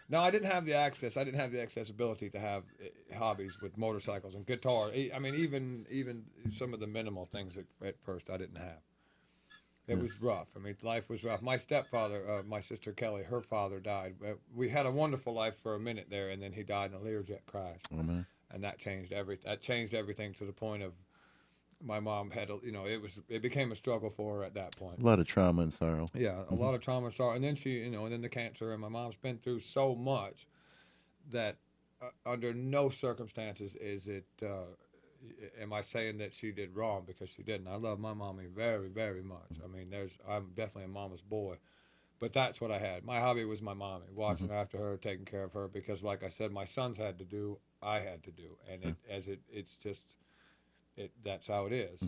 Speaker 4: no, I didn't have the access. I didn't have the accessibility to have hobbies with motorcycles and guitar. I mean, even some of the minimal things at first I didn't have. It was rough. I mean, life was rough. My stepfather, my sister Kelly, her father died. We had a wonderful life for a minute there, and then he died in a Learjet crash.
Speaker 2: Oh, man.
Speaker 4: And that changed everything. That changed everything to the point of my mom had, it became a struggle for her at that point.
Speaker 2: A lot of trauma and sorrow.
Speaker 4: Yeah, a lot of trauma and sorrow. And then and then the cancer, and my mom's been through so much that under no circumstances is it, am I saying that she did wrong, because she didn't. I love my mommy very, very much. I mean, I'm definitely a mama's boy. But that's what I had. My hobby was my mommy, watching after her, taking care of her, because like I said, my sons had to do, I had to do. And that's how it is.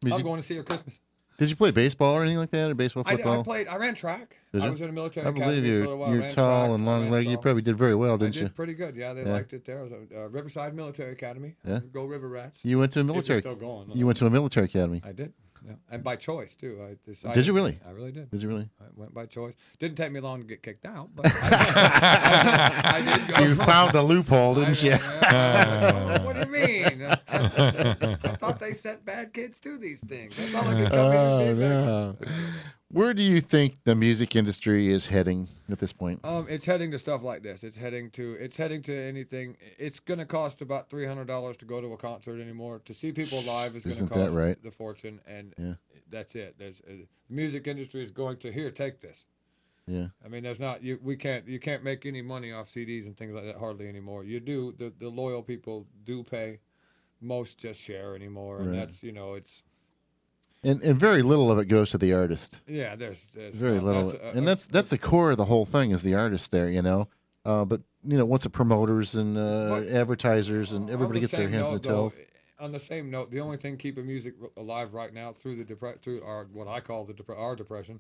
Speaker 4: I'm going to see her Christmas.
Speaker 2: Did you play baseball or anything like that, or baseball, football?
Speaker 4: I ran track.
Speaker 2: Did
Speaker 4: I
Speaker 2: you?
Speaker 4: was in a military
Speaker 2: I
Speaker 4: academy
Speaker 2: believe
Speaker 4: for a little while.
Speaker 2: you're
Speaker 4: Ran
Speaker 2: tall
Speaker 4: track,
Speaker 2: and
Speaker 4: I
Speaker 2: long
Speaker 4: ran
Speaker 2: legged. You
Speaker 4: tall.
Speaker 2: probably did very well,
Speaker 4: I
Speaker 2: didn't
Speaker 4: did
Speaker 2: you?
Speaker 4: pretty good. Yeah, they liked it there. I was at Riverside Military Academy.
Speaker 2: Yeah.
Speaker 4: Go River Rats.
Speaker 2: You went to a
Speaker 4: It's
Speaker 2: military.
Speaker 4: still going.
Speaker 2: You went to a military academy.
Speaker 4: I did. Yeah. And by choice, too. I decided,
Speaker 2: Did you really?
Speaker 4: I really did.
Speaker 2: Did you really?
Speaker 4: I went by choice. Didn't take me long to get kicked out, but I did go.
Speaker 2: You found a loophole, didn't you?
Speaker 4: What do you mean? I thought they sent bad kids to these things. They thought I could come in
Speaker 2: Oh,
Speaker 4: and be bad.
Speaker 2: no. Where do you think the music industry is heading at this point?
Speaker 4: It's heading to stuff like this. It's heading to anything. It's going to cost about $300 to go to a concert anymore. To see people live is going to
Speaker 2: Isn't that
Speaker 4: cost
Speaker 2: right?
Speaker 4: the fortune, and
Speaker 2: Yeah.
Speaker 4: that's it. There's the music industry is going to take this.
Speaker 2: Yeah.
Speaker 4: I mean, there's not you can't make any money off CDs and things like that hardly anymore. You do the loyal people do pay. Most just share anymore, and
Speaker 2: Right.
Speaker 4: that's it's.
Speaker 2: And very little of it goes to the artist.
Speaker 4: Yeah, there's
Speaker 2: Very little.
Speaker 4: that's
Speaker 2: That's the core of the whole thing is the artist there, you know. But, once the promoters and advertisers and everybody gets their hands in the tills.
Speaker 4: On the same note, the only thing keeping music alive right now through our what I call our depression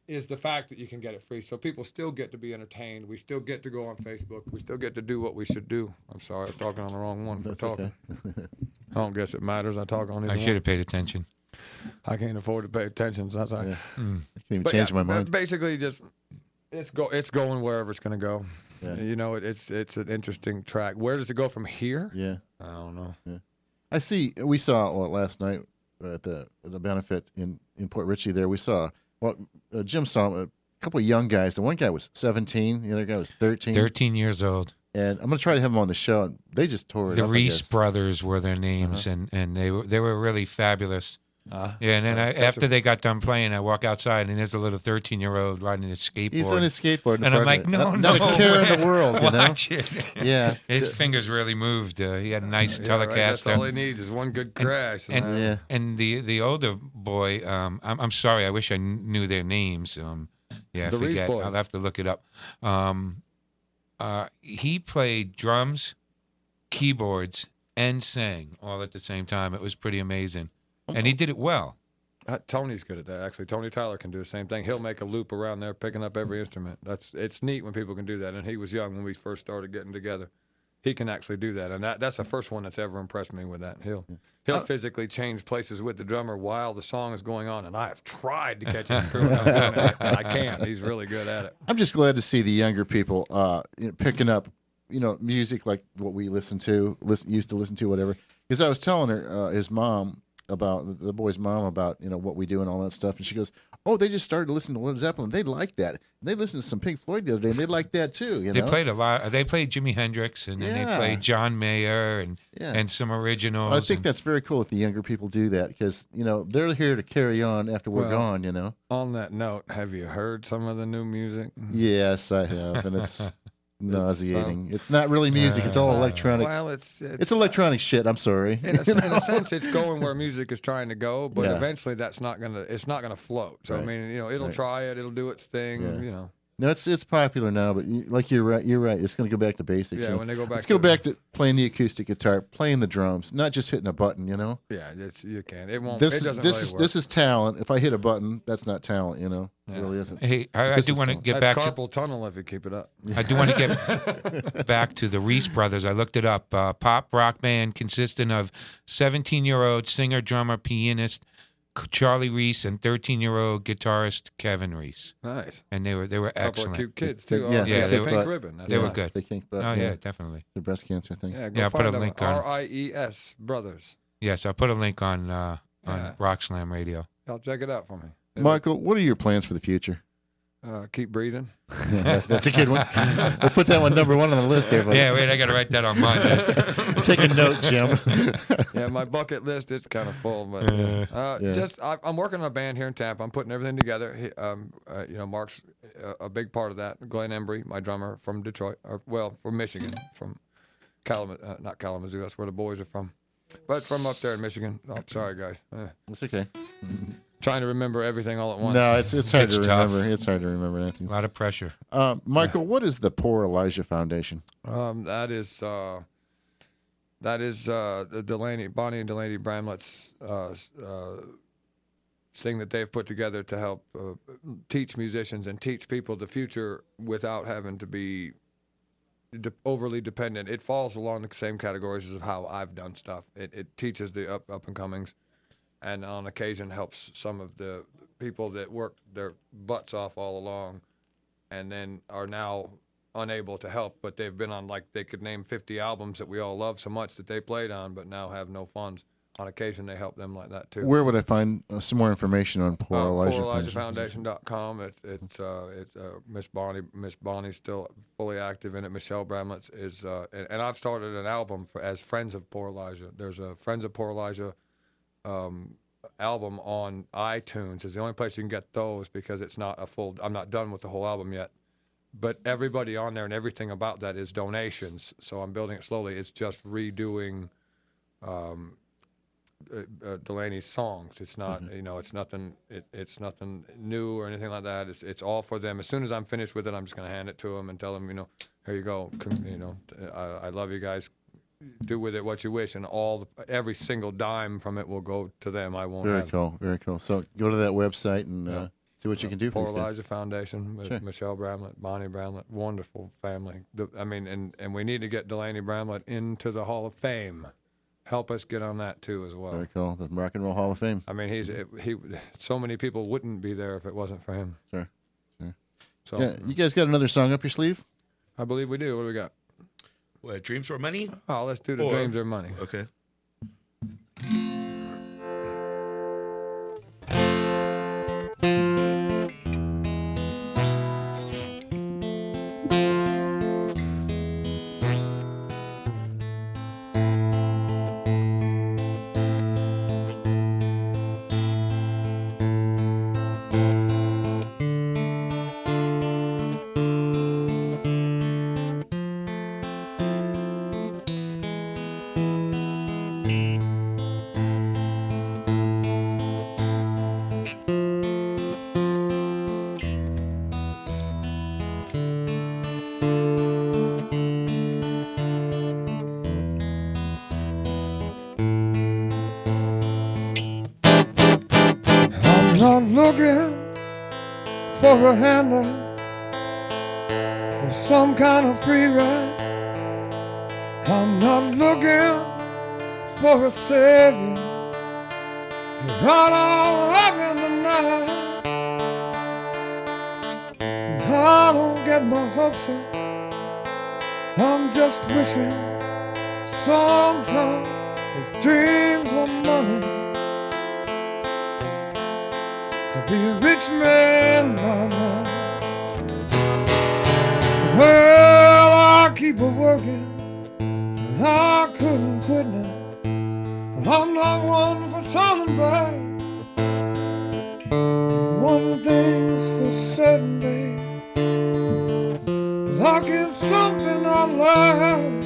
Speaker 4: is the fact that you can get it free. So people still get to be entertained. We still get to go on Facebook. We still get to do what we should do. I'm sorry, I was talking on the wrong one for
Speaker 2: That's
Speaker 4: talking.
Speaker 2: okay.
Speaker 4: I don't guess it matters. I talk on it.
Speaker 3: I should have paid attention.
Speaker 4: I can't afford to pay attention. So that's
Speaker 2: Yeah. I can't even
Speaker 4: But
Speaker 2: change
Speaker 4: yeah,
Speaker 2: my mind.
Speaker 4: Basically, just it's going wherever it's going to go.
Speaker 2: Yeah.
Speaker 4: It's an interesting track. Where does it go from here?
Speaker 2: Yeah.
Speaker 4: I don't know.
Speaker 2: We saw last night at the benefit in Port Richey there. We saw, Jim saw a couple of young guys. The one guy was 17. The other guy was 13.
Speaker 3: 13 years old.
Speaker 2: And I'm going to try to have them on the show. And they just tore it
Speaker 3: The
Speaker 2: up.
Speaker 3: Reese brothers were their names, and they were really fabulous. Yeah, and then after they got done playing, I walk outside, and there's a little 13-year-old riding his skateboard.
Speaker 2: He's on his skateboard. In
Speaker 3: and I'm like,
Speaker 2: not
Speaker 3: no,
Speaker 2: a care in the world, you know?
Speaker 3: Watch it.
Speaker 2: Yeah.
Speaker 3: His fingers really moved. He had a nice
Speaker 4: Yeah, right, that's
Speaker 3: Telecaster.
Speaker 4: all he needs is one good crash.
Speaker 3: And the older boy, I'm sorry, I wish I knew their names. Yeah, I
Speaker 4: The Reese
Speaker 3: forget.
Speaker 4: boys.
Speaker 3: I'll have to look it up. He played drums, keyboards, and sang all at the same time. It was pretty amazing, and he did it well.
Speaker 4: Tony's good at that. Actually, Tony Tyler can do the same thing. He'll make a loop around there, picking up every instrument. It's neat when people can do that. And he was young when we first started getting together. He can actually do that, and that's the first one that's ever impressed me with that. He'll physically change places with the drummer while the song is going on, and I have tried to catch him screwing up, and I can't. He's really good at it.
Speaker 2: I'm just glad to see the younger people picking up, music like what we used to listen to, whatever. Because I was telling her, his mom, about the boy's mom about what we do and all that stuff, and she goes, "Oh, they just started listening to Led Zeppelin. They like that. And they listened to some Pink Floyd the other day, and they like that too."
Speaker 3: They played a lot. They played Jimi Hendrix, and then they played John Mayer and some originals.
Speaker 2: I think that's very cool that the younger people do that because they're here to carry on after we're gone.
Speaker 4: On that note, have you heard some of the new music?
Speaker 2: Yes, I have, and it's nauseating. It's not really music. It's all electronic.
Speaker 4: Well, it's
Speaker 2: electronic shit. I'm sorry.
Speaker 4: In a sense, it's going where music is trying to go, but eventually it's not gonna float. So
Speaker 2: Right.
Speaker 4: I mean, it'll try it. It'll do its thing.
Speaker 2: No, it's popular now, but you're right. You're right. It's going to go back to basics.
Speaker 4: Yeah, when they go back.
Speaker 2: Let's go back to playing the acoustic guitar, playing the drums, not just hitting a button.
Speaker 4: Yeah, you can. It won't.
Speaker 2: This
Speaker 4: it doesn't
Speaker 2: this
Speaker 4: really
Speaker 2: is
Speaker 4: work.
Speaker 2: this is talent. If I hit a button, that's not talent. It really isn't.
Speaker 3: Hey, I do want to get
Speaker 4: That's
Speaker 3: back to.
Speaker 4: carpal tunnel if you keep it up.
Speaker 3: I do want to get back to the Reese brothers. I looked it up. Pop rock band consisting of 17-year-old singer, drummer, pianist Charlie Reese and 13-year-old guitarist Kevin Reese.
Speaker 4: Nice.
Speaker 3: And they were
Speaker 4: Couple of
Speaker 3: excellent.
Speaker 4: cute kids too.
Speaker 2: Yeah,
Speaker 3: they
Speaker 4: Pink
Speaker 3: were-
Speaker 4: ribbon. That's
Speaker 3: They were
Speaker 4: right.
Speaker 3: good.
Speaker 2: They think,
Speaker 3: Oh yeah, definitely.
Speaker 2: the breast cancer thing.
Speaker 4: Yeah, go
Speaker 3: I'll put
Speaker 4: find
Speaker 3: a
Speaker 4: them.
Speaker 3: link on.
Speaker 4: RIES Brothers.
Speaker 3: Yes, I'll put a link on
Speaker 4: Yeah.
Speaker 3: Rock Slam Radio.
Speaker 4: Y'all check it out for me.
Speaker 2: Michael, what are your plans for the future?
Speaker 4: Keep breathing.
Speaker 2: That's a good one. We'll put that one number 1 on the list here, buddy.
Speaker 3: Yeah, wait, I got to write that on mine.
Speaker 2: Take a note, Jim.
Speaker 4: Yeah, my bucket list, it's kind of full, but I'm working on a band here in Tampa. I'm putting everything together. Mark's a big part of that. Glenn Embry, my drummer from Detroit, from Michigan, from not Kalamazoo. That's where the boys are from, but from up there in Michigan. Oh, sorry guys.
Speaker 2: It's okay.
Speaker 4: Trying to remember everything all at once.
Speaker 2: No, it's hard
Speaker 3: It's
Speaker 2: to
Speaker 3: tough.
Speaker 2: remember. It's hard to remember anything.
Speaker 3: A lot of pressure.
Speaker 2: Michael, what is the Poor Elijah Foundation?
Speaker 4: That is the Bonnie and Delaney Bramlett's thing that they've put together to help teach musicians and teach people the future without having to be overly dependent. It falls along the same categories as how I've done stuff. It teaches the up and comings, and on occasion helps some of the people that worked their butts off all along, and then are now unable to help, but they've been on, like, they could name 50 albums that we all love so much that they played on, but now have no funds. On occasion, they help them like that too.
Speaker 2: Where would I find some more information on Poor Elijah Foundation?
Speaker 4: PoorElijahFoundation.com. It's Miss Bonnie's still fully active in it. Michelle Bramlett is, and I've started an album as Friends of Poor Elijah. There's a Friends of Poor Elijah album on iTunes. It's the only place you can get those because it's not a full. I'm not done with the whole album yet. But everybody on there and everything about that is donations. So I'm building it slowly. It's just redoing Delaney's songs. It's not, it's nothing. It's nothing new or anything like that. It's all for them. As soon as I'm finished with it, I'm just going to hand it to them and tell them, here you go. I love you guys. Do with it what you wish, and every single dime from it will go to them. I won't.
Speaker 2: Very cool. Very cool. So go to that website and see what you can do for
Speaker 4: Poor
Speaker 2: these guys.
Speaker 4: Elijah Foundation,
Speaker 2: Sure.
Speaker 4: Michelle Bramlett, Bonnie Bramlett, wonderful family. And we need to get Delaney Bramlett into the Hall of Fame. Help us get on that too as well.
Speaker 2: Very cool. The Rock and Roll Hall of Fame.
Speaker 4: I mean, he. So many people wouldn't be there if it wasn't for him.
Speaker 2: Sure.
Speaker 4: So
Speaker 2: Yeah, you guys got another song up your sleeve?
Speaker 4: I believe we do. What do we got?
Speaker 5: What, Dreams or Money?
Speaker 4: Oh, let's do the
Speaker 5: Or-
Speaker 4: Dreams Are Money.
Speaker 5: Okay.
Speaker 6: not looking for a handout or some kind of free ride. I'm not looking for a savior to ride all up in the night. I don't get my hopes up. I'm just wishing somehow the dreams were money. I'd be a rich man by now. Well, I keep a working. I couldn't quit now. I'm not one for turning back. One thing's for certain, babe. Luck is something I learned.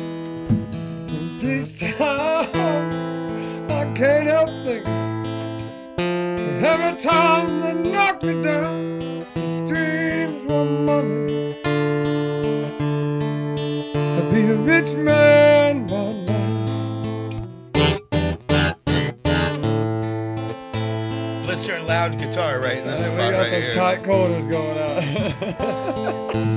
Speaker 6: These times I can't help thinking. Every time they knock me down, dreams were money. I'd be a rich man by now.
Speaker 5: Blister and loud guitar right in this
Speaker 4: We
Speaker 5: spot
Speaker 4: got
Speaker 5: right
Speaker 4: some
Speaker 5: here.
Speaker 4: tight quarters going on.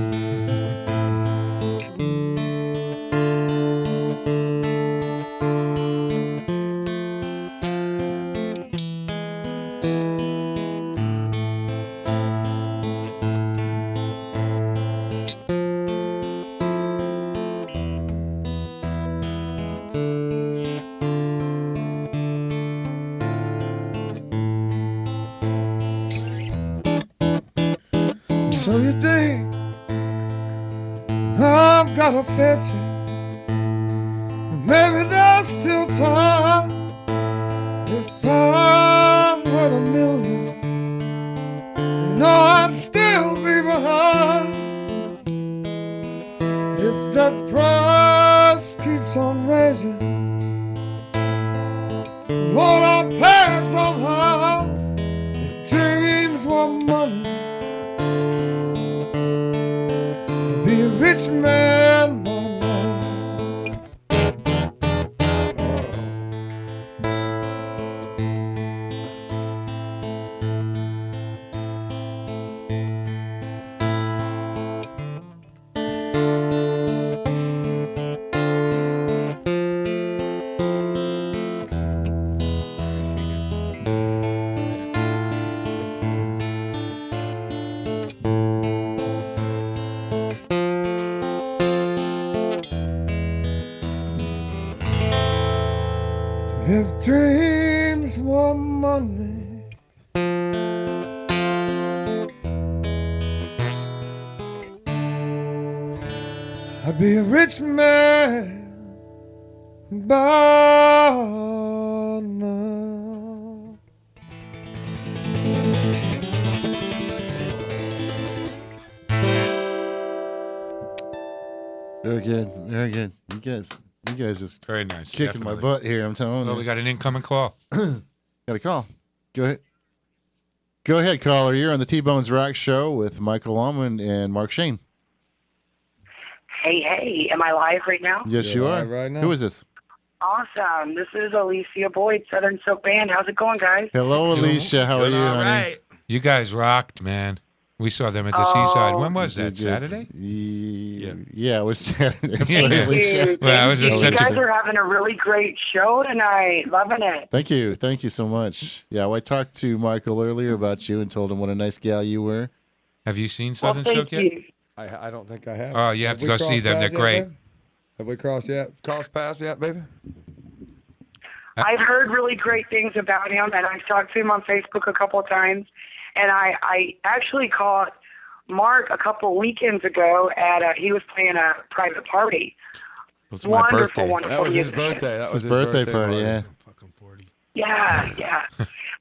Speaker 6: So you think I've got a fair chance? Maybe there's still time. If I were a million, you know I'd still be behind. If that price keeps on raising, Lord, I'll pay it somehow. If dreams were money, be a rich man by now. If dreams were money, I'd be a rich man by now.
Speaker 2: Very good. Very good. You guys just
Speaker 3: Very nice.
Speaker 2: kicking my
Speaker 3: definitely.
Speaker 2: butt here. I'm telling
Speaker 3: Well,
Speaker 2: you.
Speaker 3: we got an incoming call.
Speaker 2: Got a call. Go ahead. Go ahead, caller. You're on the T-Bonez Rock Show with Michael Almond and Mark Shane.
Speaker 7: Hey, am I live right now?
Speaker 2: Yes,
Speaker 4: You're
Speaker 2: you are.
Speaker 4: live right now.
Speaker 2: Who is this?
Speaker 7: Awesome. This is Alicia Boyd, Southern Silk Band. How's it going, guys?
Speaker 2: Hello, Alicia. How are
Speaker 5: Doing
Speaker 2: you,
Speaker 5: all
Speaker 2: honey?
Speaker 5: right.
Speaker 3: You guys rocked, man. We saw them at the
Speaker 7: Oh.
Speaker 3: seaside. When was
Speaker 2: You
Speaker 3: that?
Speaker 2: did.
Speaker 3: Saturday?
Speaker 2: Yeah, it was Saturday.
Speaker 3: Thank
Speaker 2: Sorry,
Speaker 7: Thank
Speaker 2: Alicia.
Speaker 7: you.
Speaker 3: Well, that was
Speaker 7: Thank
Speaker 3: just
Speaker 7: you.
Speaker 3: such
Speaker 7: You
Speaker 3: a-
Speaker 7: guys are having a really great show tonight. Loving it.
Speaker 2: Thank you. Thank you so much. Yeah, well, I talked to Michael earlier about you and told him what a nice gal you were.
Speaker 3: Have you seen
Speaker 7: Well,
Speaker 3: Southern
Speaker 7: thank
Speaker 3: Silk yet?
Speaker 7: you.
Speaker 4: I don't think I have.
Speaker 3: Oh, you have to
Speaker 4: we
Speaker 3: go see
Speaker 4: crossed
Speaker 3: them. They're
Speaker 4: paths yet,
Speaker 3: great.
Speaker 4: babe? Have we crossed paths yet, baby?
Speaker 7: I've heard really great things about him, and I've talked to him on Facebook a couple of times. And I actually caught Mark a couple weekends ago at he was playing a private party.
Speaker 2: It was my
Speaker 7: Wonderful,
Speaker 2: birthday.
Speaker 7: wonderful
Speaker 4: That was his
Speaker 7: musician.
Speaker 4: birthday. That
Speaker 2: It's
Speaker 4: was
Speaker 2: his birthday party, yeah.
Speaker 5: Fucking 40.
Speaker 7: Yeah.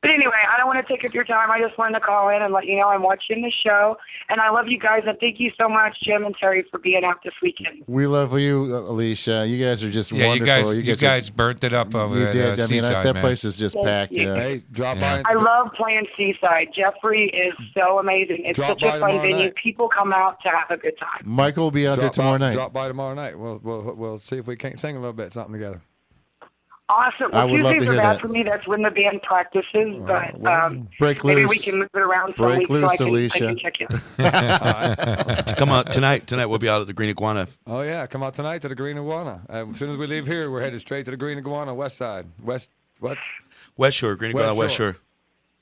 Speaker 7: But anyway, I don't want to take up your time. I just wanted to call in and let you know I'm watching the show. And I love you guys. And thank you so much, Jim and Terry, for being out this weekend.
Speaker 2: We love you, Alicia. You guys are just
Speaker 3: Yeah,
Speaker 2: wonderful.
Speaker 3: you guys burnt it up over
Speaker 2: you
Speaker 3: at
Speaker 2: did. I mean,
Speaker 3: Seaside,
Speaker 2: that
Speaker 3: man.
Speaker 2: place is just
Speaker 7: Thank
Speaker 2: packed.
Speaker 7: you.
Speaker 4: Hey, drop
Speaker 3: Yeah.
Speaker 4: by.
Speaker 7: I love playing Seaside. Jeffrey is so amazing. It's
Speaker 4: Drop
Speaker 7: such a
Speaker 4: by
Speaker 7: fun
Speaker 4: tomorrow
Speaker 7: venue.
Speaker 4: night.
Speaker 7: People come out to have a good time.
Speaker 2: Michael will be out there tomorrow night.
Speaker 4: Drop by tomorrow night. We'll see if we can't sing a little bit, something together.
Speaker 7: Awesome.
Speaker 2: I
Speaker 7: Well,
Speaker 2: would love to
Speaker 7: Tuesdays are
Speaker 2: hear
Speaker 7: bad
Speaker 2: that.
Speaker 7: for me. That's when the band practices. But
Speaker 2: Break
Speaker 7: maybe
Speaker 2: loose.
Speaker 7: we can move it around some
Speaker 2: Break
Speaker 7: weeks
Speaker 2: loose,
Speaker 7: so I
Speaker 2: Alicia.
Speaker 7: can check in.
Speaker 5: Come out tonight. Tonight we'll be out at the Green Iguana.
Speaker 4: Oh yeah, come out tonight to the Green Iguana. As soon as we leave here, we're headed straight to the Green Iguana, west side. West
Speaker 5: Shore, Green Iguana, West Shore.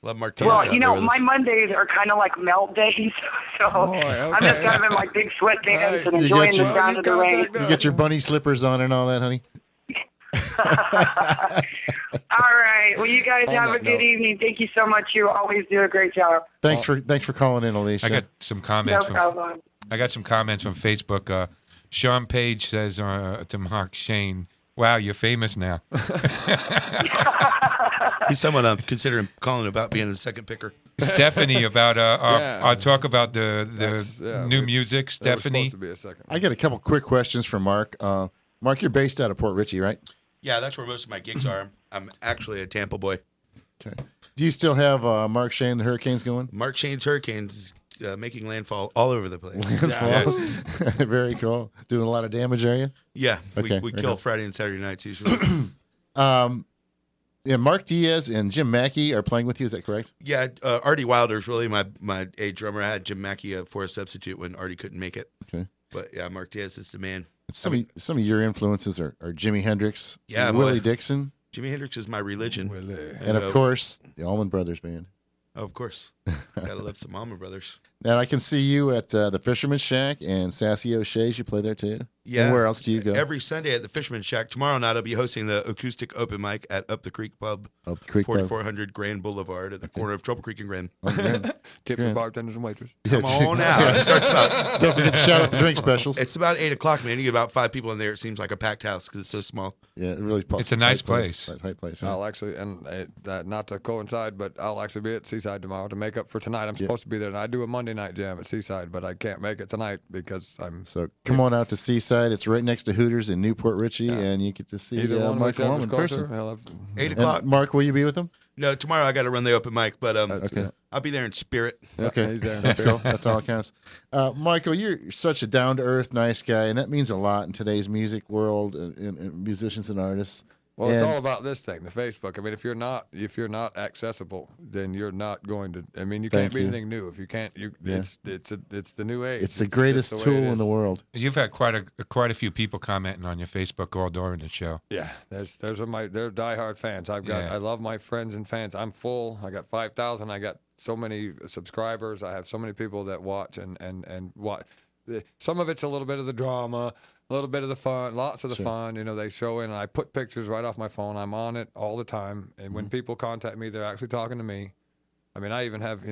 Speaker 5: Love Martinez.
Speaker 7: Well,
Speaker 5: out
Speaker 7: you
Speaker 5: there
Speaker 7: know,
Speaker 5: with
Speaker 7: my
Speaker 5: us.
Speaker 7: Mondays are kind of like melt days, so I'm just kind of in my big sweatpants and
Speaker 2: You
Speaker 7: enjoying
Speaker 2: got
Speaker 7: the
Speaker 2: your-
Speaker 7: sound of the rain.
Speaker 2: You get your bunny slippers on and all that, honey.
Speaker 7: All right. Well, you guys
Speaker 4: On
Speaker 7: have a
Speaker 4: that
Speaker 7: good
Speaker 4: note.
Speaker 7: evening. Thank you so much. You always do a great job.
Speaker 2: Thanks for calling in, Alicia.
Speaker 3: I got some
Speaker 7: No
Speaker 3: comments from
Speaker 7: problem.
Speaker 3: Facebook. Sean Page says to Mark Shane, "Wow, you're famous now."
Speaker 5: He's someone I'm considering calling about being a second picker.
Speaker 3: Stephanie about
Speaker 4: Yeah.
Speaker 3: our talk about the
Speaker 4: That's- yeah,
Speaker 3: new
Speaker 4: we-
Speaker 3: music.
Speaker 4: There was
Speaker 3: Stephanie,
Speaker 4: supposed to be a second.
Speaker 2: I got a couple quick questions for Mark. Mark, you're based out of Port Richey, right?
Speaker 5: Yeah, that's where most of my gigs are. I'm actually a Tampa boy.
Speaker 2: Okay. Do you still have Mark Shane and the Hurricanes going?
Speaker 5: Mark Shane's Hurricanes making landfall all over the place.
Speaker 2: Very cool. Doing a lot of damage, are you?
Speaker 5: Yeah,
Speaker 2: Okay,
Speaker 5: we
Speaker 2: very
Speaker 5: kill
Speaker 2: cool.
Speaker 5: Friday and Saturday nights usually.
Speaker 2: Yeah, Mark Diaz and Jim Mackey are playing with you. Is that correct?
Speaker 5: Yeah, Artie Wilder's really my A drummer. I had Jim Mackey for a substitute when Artie couldn't make it.
Speaker 2: Okay.
Speaker 5: But yeah, Mark Diaz is the man.
Speaker 2: Some of your influences are Jimi Hendrix,
Speaker 5: Yeah,
Speaker 2: Willie
Speaker 5: boy.
Speaker 2: Dixon,
Speaker 5: Jimi Hendrix is my religion.
Speaker 2: and of course the Allman Brothers Band.
Speaker 5: Of course. Gotta love some Allman Brothers.
Speaker 2: Now I can see you at the Fisherman's Shack and Sassy O'Shea's. You play there too.
Speaker 5: Yeah.
Speaker 2: And where else do you go?
Speaker 5: Every Sunday at the Fisherman's Shack. Tomorrow night I'll be hosting the acoustic open mic at Up the Creek Pub,
Speaker 2: Up the creek.
Speaker 5: 4400 Grand Boulevard at the corner of Trouble Creek and Grand.
Speaker 4: Tip
Speaker 2: Yeah.
Speaker 4: for bartenders and waiters.
Speaker 5: Come on out. It starts about,
Speaker 2: Don't forget to shout out the drink specials.
Speaker 5: it's about 8 o'clock, man. You get about 5 people in there. It seems like a packed house because it's so small.
Speaker 2: Yeah, it really.
Speaker 3: It's a nice
Speaker 2: tight
Speaker 3: place.
Speaker 2: Tight place. Huh?
Speaker 4: I'll actually, and not to coincide, but I'll actually be at Seaside tomorrow to make up for tonight. I'm supposed to be there, and I do a Monday night jam at Seaside, but I can't make it tonight because I'm
Speaker 2: So come on out to Seaside. It's right next to Hooters in Newport Richey, and you get to see
Speaker 4: either one,
Speaker 2: Mark
Speaker 4: whichever's
Speaker 2: Allman in
Speaker 4: closer.
Speaker 2: person.
Speaker 4: Hell,
Speaker 5: 8
Speaker 2: And
Speaker 5: o'clock.
Speaker 2: Mark, will you be with them?
Speaker 5: No, tomorrow I got to run the open mic, but
Speaker 2: Okay.
Speaker 5: I'll be there in spirit.
Speaker 2: Okay,
Speaker 4: he's there.
Speaker 2: that's cool. That's all that counts. Michael, you're such a down to earth, nice guy, and that means a lot in today's music world and musicians and artists.
Speaker 4: Well, it's
Speaker 2: And-
Speaker 4: all about this thing, the Facebook. I mean, if you're not accessible, then you're not going to. I mean, you can't
Speaker 2: Thank
Speaker 4: be
Speaker 2: you.
Speaker 4: anything new if you can't. It's the new age.
Speaker 2: It's the
Speaker 4: just
Speaker 2: greatest
Speaker 4: the way
Speaker 2: tool
Speaker 4: it
Speaker 2: in
Speaker 4: is.
Speaker 2: the world.
Speaker 3: you've had quite a few people commenting on your Facebook all during the show.
Speaker 4: Yeah, they're diehard fans.
Speaker 3: Yeah.
Speaker 4: I love my friends and fans. I'm full. I got 5,000. I got so many subscribers. I have so many people that watch and watch. Some of it's a little bit of the drama, a little bit of the fun, lots of the fun. You know, they show in. And I put pictures right off my phone. I'm on it all the time. And when people contact me, they're actually talking to me. I mean, I even have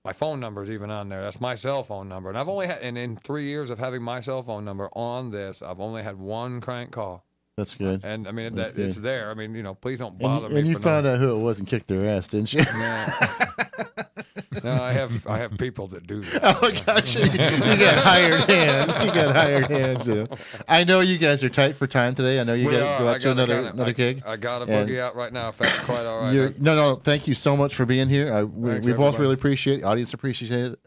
Speaker 4: my phone number is even on there. That's my cell phone number. And I've only had, and in 3 years of having my cell phone number on this, I've only had one crank call.
Speaker 2: That's good.
Speaker 4: And I mean,
Speaker 2: That's
Speaker 4: it's
Speaker 2: good.
Speaker 4: there. I mean, please don't bother me.
Speaker 2: And you
Speaker 4: for
Speaker 2: found out who it was and kicked their ass, didn't you?
Speaker 4: No, I have people that do that.
Speaker 2: Oh gosh, you got hired hands. You got hired hands. I know you guys are tight for time today. I know you got to go out to another gig.
Speaker 4: I got a
Speaker 2: And
Speaker 4: boogie out right now. If that's quite all right.
Speaker 2: No. Thank you so much for being here. We
Speaker 4: Thanks,
Speaker 2: both
Speaker 4: everybody.
Speaker 2: really appreciate it. Audience appreciate it.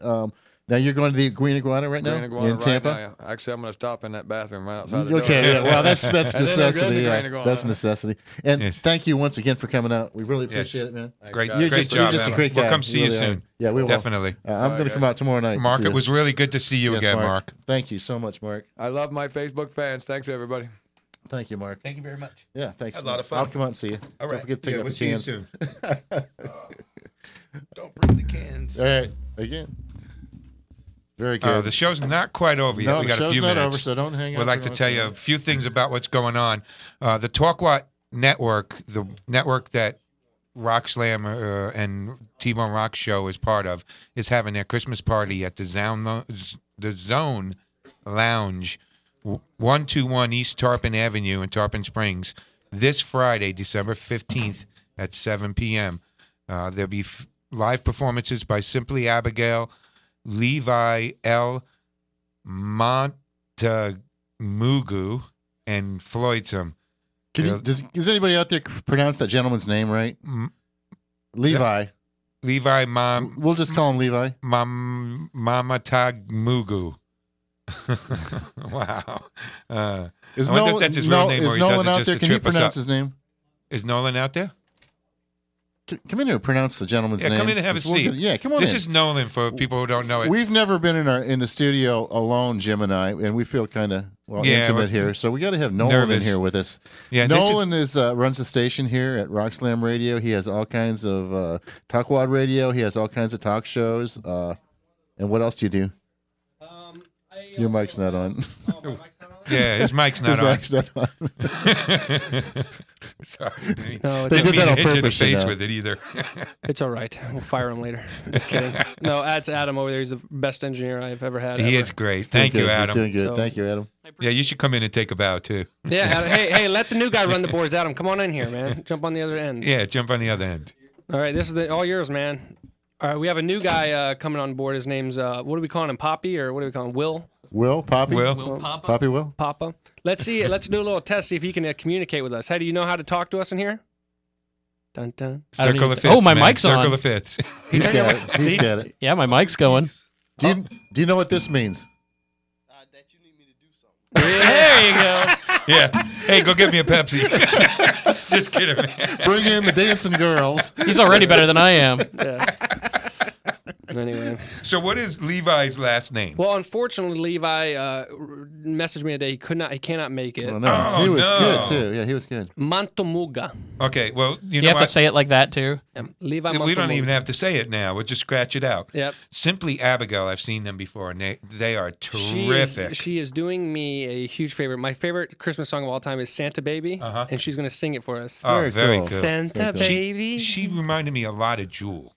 Speaker 2: Now you're going to the Green Iguana right now
Speaker 4: Green Iguana
Speaker 2: in
Speaker 4: right
Speaker 2: Tampa.
Speaker 4: now. Actually, I'm going to stop in that bathroom right outside the door.
Speaker 2: Okay, yeah, well, that's
Speaker 4: And then I'll go to
Speaker 2: necessity.
Speaker 4: the
Speaker 2: Yeah,
Speaker 4: Green Iguana.
Speaker 2: that's necessity. And
Speaker 3: Yes.
Speaker 2: thank you once again for coming out. We really
Speaker 3: Yes.
Speaker 2: appreciate it, man.
Speaker 3: Great,
Speaker 4: guys.
Speaker 2: You're
Speaker 3: great
Speaker 2: just,
Speaker 3: job.
Speaker 2: you're just a
Speaker 3: Adam.
Speaker 2: great guy.
Speaker 3: We'll come see you
Speaker 2: really are.
Speaker 3: soon.
Speaker 2: Yeah, we will.
Speaker 3: Definitely.
Speaker 2: I'm going to come out tomorrow night.
Speaker 3: Mark,
Speaker 2: See
Speaker 3: it
Speaker 2: you.
Speaker 3: was really good to see you
Speaker 2: Yes,
Speaker 3: again, Mark.
Speaker 2: Thank you so much, Mark.
Speaker 4: I love my Facebook fans. Thanks, everybody.
Speaker 2: Thank you, Mark.
Speaker 5: Thank you very much.
Speaker 2: Yeah, thanks.
Speaker 5: Had a lot of fun.
Speaker 2: I'll come out and see you.
Speaker 5: All
Speaker 2: Don't
Speaker 5: right.
Speaker 2: forget to take
Speaker 3: Yeah,
Speaker 2: off the
Speaker 3: we'll see you
Speaker 2: cans.
Speaker 3: soon.
Speaker 5: Don't bring the cans.
Speaker 2: All right, again. Very good.
Speaker 3: The show's not quite over yet.
Speaker 2: No,
Speaker 3: We
Speaker 2: the
Speaker 3: got a
Speaker 2: show's
Speaker 3: few
Speaker 2: not
Speaker 3: minutes.
Speaker 2: over, so don't hang out.
Speaker 3: We'd like to tell you a few things about what's going on. The Talk What Network, the network that Rock Slam and T-Bone Rock Show is part of, is having their Christmas party at the Zone Lounge, 121 East Tarpon Avenue in Tarpon Springs, this Friday, December 15th at 7 p.m. There'll be live performances by Simply Abigail, Levi L. Montamugu, and Floydsome.
Speaker 2: Does anybody out there pronounce that gentleman's name right? Levi.
Speaker 3: Levi Mom
Speaker 2: We'll just call him Levi.
Speaker 3: Mamatagmugu. Wow.
Speaker 2: Is
Speaker 3: I wonder
Speaker 2: Nolan,
Speaker 3: if that's his real name
Speaker 2: is
Speaker 3: or he
Speaker 2: Nolan
Speaker 3: does it
Speaker 2: out
Speaker 3: just
Speaker 2: there?
Speaker 3: to
Speaker 2: Can he
Speaker 3: trip us
Speaker 2: pronounce
Speaker 3: up.
Speaker 2: his name?
Speaker 3: Is Nolan out there?
Speaker 2: Come in here and pronounce the gentleman's name.
Speaker 3: Come in and have a seat.
Speaker 2: Yeah, come on
Speaker 3: This
Speaker 2: in.
Speaker 3: is Nolan for people who don't know it.
Speaker 2: We've never been in the studio alone, Jim and I, and we feel kind of intimate here. So we got to have Nolan
Speaker 3: nervous.
Speaker 2: in here with us.
Speaker 3: Yeah,
Speaker 2: Nolan runs the station here at Rock Slam Radio. He has all kinds of Talkwad Radio. He has all kinds of talk shows. And what else do you do? Your mic's not on.
Speaker 3: Oh, my mic's not on? Yeah, his mic's not
Speaker 2: His
Speaker 3: on.
Speaker 2: mic's not on.
Speaker 3: Sorry.
Speaker 6: No,
Speaker 2: They
Speaker 3: Didn't
Speaker 2: did
Speaker 3: mean
Speaker 2: that on
Speaker 3: to hit you in the
Speaker 2: purpose, you
Speaker 3: face
Speaker 2: know.
Speaker 3: with it either.
Speaker 6: it's all right. We'll fire him later. Just kidding. No, that's Adam over there. He's the best engineer I've ever had.
Speaker 3: He
Speaker 6: ever.
Speaker 3: is great. Thank you,
Speaker 2: He's
Speaker 3: Adam.
Speaker 2: doing good.
Speaker 6: So-
Speaker 2: Thank you, Adam.
Speaker 3: Yeah, you should come in and take a bow too.
Speaker 6: Yeah, Adam, hey, let the new guy run the boards. Adam, come on in here, man. Jump on the other end.
Speaker 3: Yeah, jump on the other end.
Speaker 6: All right, this is all yours, man. All right, we have a new guy coming on board. His name's what are we calling him? Poppy, or what do we call him? Will?
Speaker 2: Poppy?
Speaker 3: Will?
Speaker 2: Poppy Will?
Speaker 6: Papa. Let's see. Let's do a little test. See if he can communicate with us. How do you know how to talk to us in here? Dun dun.
Speaker 3: Circle the fifths.
Speaker 8: Oh, my
Speaker 3: man.
Speaker 8: mic's
Speaker 3: Circle
Speaker 8: on.
Speaker 3: the fifths.
Speaker 2: He's got it. He's got it.
Speaker 8: Yeah, my mic's going.
Speaker 2: Do you know what this means?
Speaker 8: There you go.
Speaker 3: Yeah. Hey, go get me a Pepsi. Just kidding, man.
Speaker 2: Bring in the dancing girls.
Speaker 8: He's already better than I am.
Speaker 6: Yeah. Anyway.
Speaker 3: So what is Levi's last name?
Speaker 6: Well, unfortunately, Levi messaged me today. He cannot make it.
Speaker 2: Oh, no.
Speaker 3: Oh,
Speaker 2: He was
Speaker 3: no.
Speaker 2: good, too. Yeah, he was good.
Speaker 6: Mantomuga.
Speaker 3: Okay, well, you
Speaker 8: You
Speaker 3: know
Speaker 8: have to
Speaker 3: what?
Speaker 8: say it like that too.
Speaker 6: Levi
Speaker 3: We don't
Speaker 6: Mantomuga.
Speaker 3: even have to say it now. We'll just scratch it out.
Speaker 6: Yep.
Speaker 3: Simply Abigail, I've seen them before, and they are
Speaker 6: She
Speaker 3: terrific.
Speaker 6: is doing me a huge favor. My favorite Christmas song of all time is Santa Baby,
Speaker 3: Uh-huh.
Speaker 6: and she's going to sing it for us.
Speaker 3: Oh, very
Speaker 2: cool.
Speaker 3: good.
Speaker 6: Santa
Speaker 2: Very cool.
Speaker 6: Baby.
Speaker 3: She reminded me a lot of Jewel.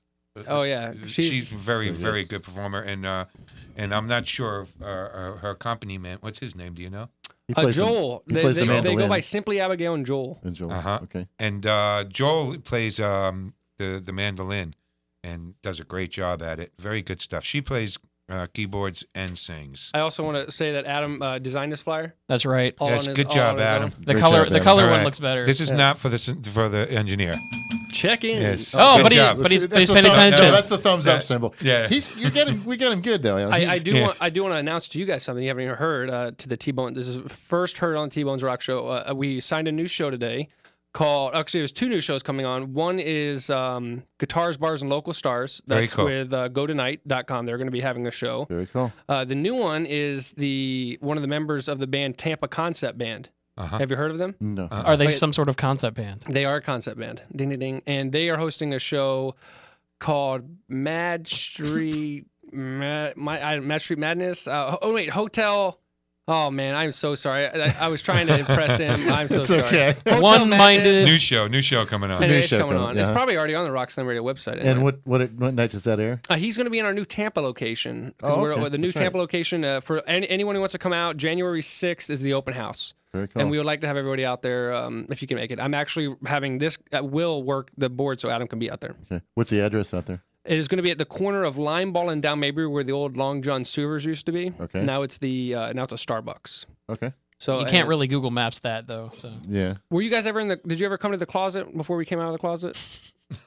Speaker 6: Oh, yeah.
Speaker 3: She's very, very good performer, and I'm not sure of her accompaniment. What's his name? Do you know?
Speaker 2: He plays the-
Speaker 6: Joel.
Speaker 2: he
Speaker 6: They
Speaker 2: plays the
Speaker 6: go
Speaker 2: mandolin.
Speaker 6: by Simply Abigail and Joel.
Speaker 2: And Joel.
Speaker 3: Uh-huh.
Speaker 2: Okay.
Speaker 3: And Joel plays the mandolin and does a great job at it. Very good stuff. She plays keyboards and sings.
Speaker 6: I also want to say that Adam designed this flyer.
Speaker 8: That's right.
Speaker 6: All
Speaker 3: Yes,
Speaker 6: on his-
Speaker 3: good
Speaker 6: all
Speaker 3: job,
Speaker 6: on his
Speaker 3: Adam.
Speaker 6: own.
Speaker 8: The
Speaker 2: Great
Speaker 8: color,
Speaker 2: job,
Speaker 8: the
Speaker 2: Adam.
Speaker 8: color
Speaker 3: All
Speaker 8: one
Speaker 3: right.
Speaker 8: looks better.
Speaker 3: This is not for the engineer.
Speaker 6: Check in.
Speaker 3: Yes.
Speaker 8: Oh,
Speaker 3: Good
Speaker 8: but
Speaker 3: job.
Speaker 8: he's
Speaker 2: That's the
Speaker 8: paying
Speaker 2: thumb-
Speaker 8: attention.
Speaker 2: No, that's the thumbs up
Speaker 3: Yeah.
Speaker 2: symbol.
Speaker 3: Yeah.
Speaker 2: We got him good, though.
Speaker 6: I do
Speaker 3: Yeah.
Speaker 6: want to announce to you guys something you haven't even heard to the T-Bone. This is first heard on the T-Bones Rock Show. We signed a new show today called. Actually, there's two new shows coming on. One is Guitars, Bars, and Local Stars.
Speaker 3: Very
Speaker 6: That's
Speaker 3: cool.
Speaker 6: with GoTonight.com. They're going to be having a show.
Speaker 2: Very cool.
Speaker 6: The new one is one of the members of the band Tampa Concept Band.
Speaker 3: Uh-huh.
Speaker 6: Have you heard of them?
Speaker 2: No.
Speaker 8: Are they
Speaker 6: Wait.
Speaker 8: some sort of concept band?
Speaker 6: They are a concept band. Ding ding ding. And they are hosting a show called Mad Street Madness. Hotel. Oh man, I'm so sorry. I was trying to impress him. I'm so
Speaker 2: It's
Speaker 6: sorry.
Speaker 2: okay.
Speaker 6: Hotel
Speaker 8: One-minded-
Speaker 6: Madness.
Speaker 3: New show coming on.
Speaker 2: a
Speaker 6: And
Speaker 2: new
Speaker 6: it's
Speaker 2: show
Speaker 6: coming
Speaker 2: coming,
Speaker 6: on. It's
Speaker 2: yeah.
Speaker 6: probably already on the Rock Slam Radio website.
Speaker 2: And
Speaker 6: anyway.
Speaker 2: what night does that air?
Speaker 6: He's going to be in our new Tampa location. 'Cause
Speaker 2: Oh,
Speaker 6: we're
Speaker 2: okay.
Speaker 6: the new
Speaker 2: That's right.
Speaker 6: Tampa location for anyone who wants to come out. January 6th is the open house.
Speaker 2: Very cool.
Speaker 6: And we would like to have everybody out there if you can make it. I'm actually having this Will work the board so Adam can be out there.
Speaker 2: Okay. What's the address out there?
Speaker 6: It is going to be at the corner of Limeball and Down Maybury, where the old Long John Silver's used to be.
Speaker 2: Okay.
Speaker 6: Now it's now it's a Starbucks.
Speaker 2: Okay.
Speaker 6: So
Speaker 8: You can't really Google Maps that though. So
Speaker 2: Yeah.
Speaker 6: Were you guys ever Did you ever come to the closet before we came out of the closet?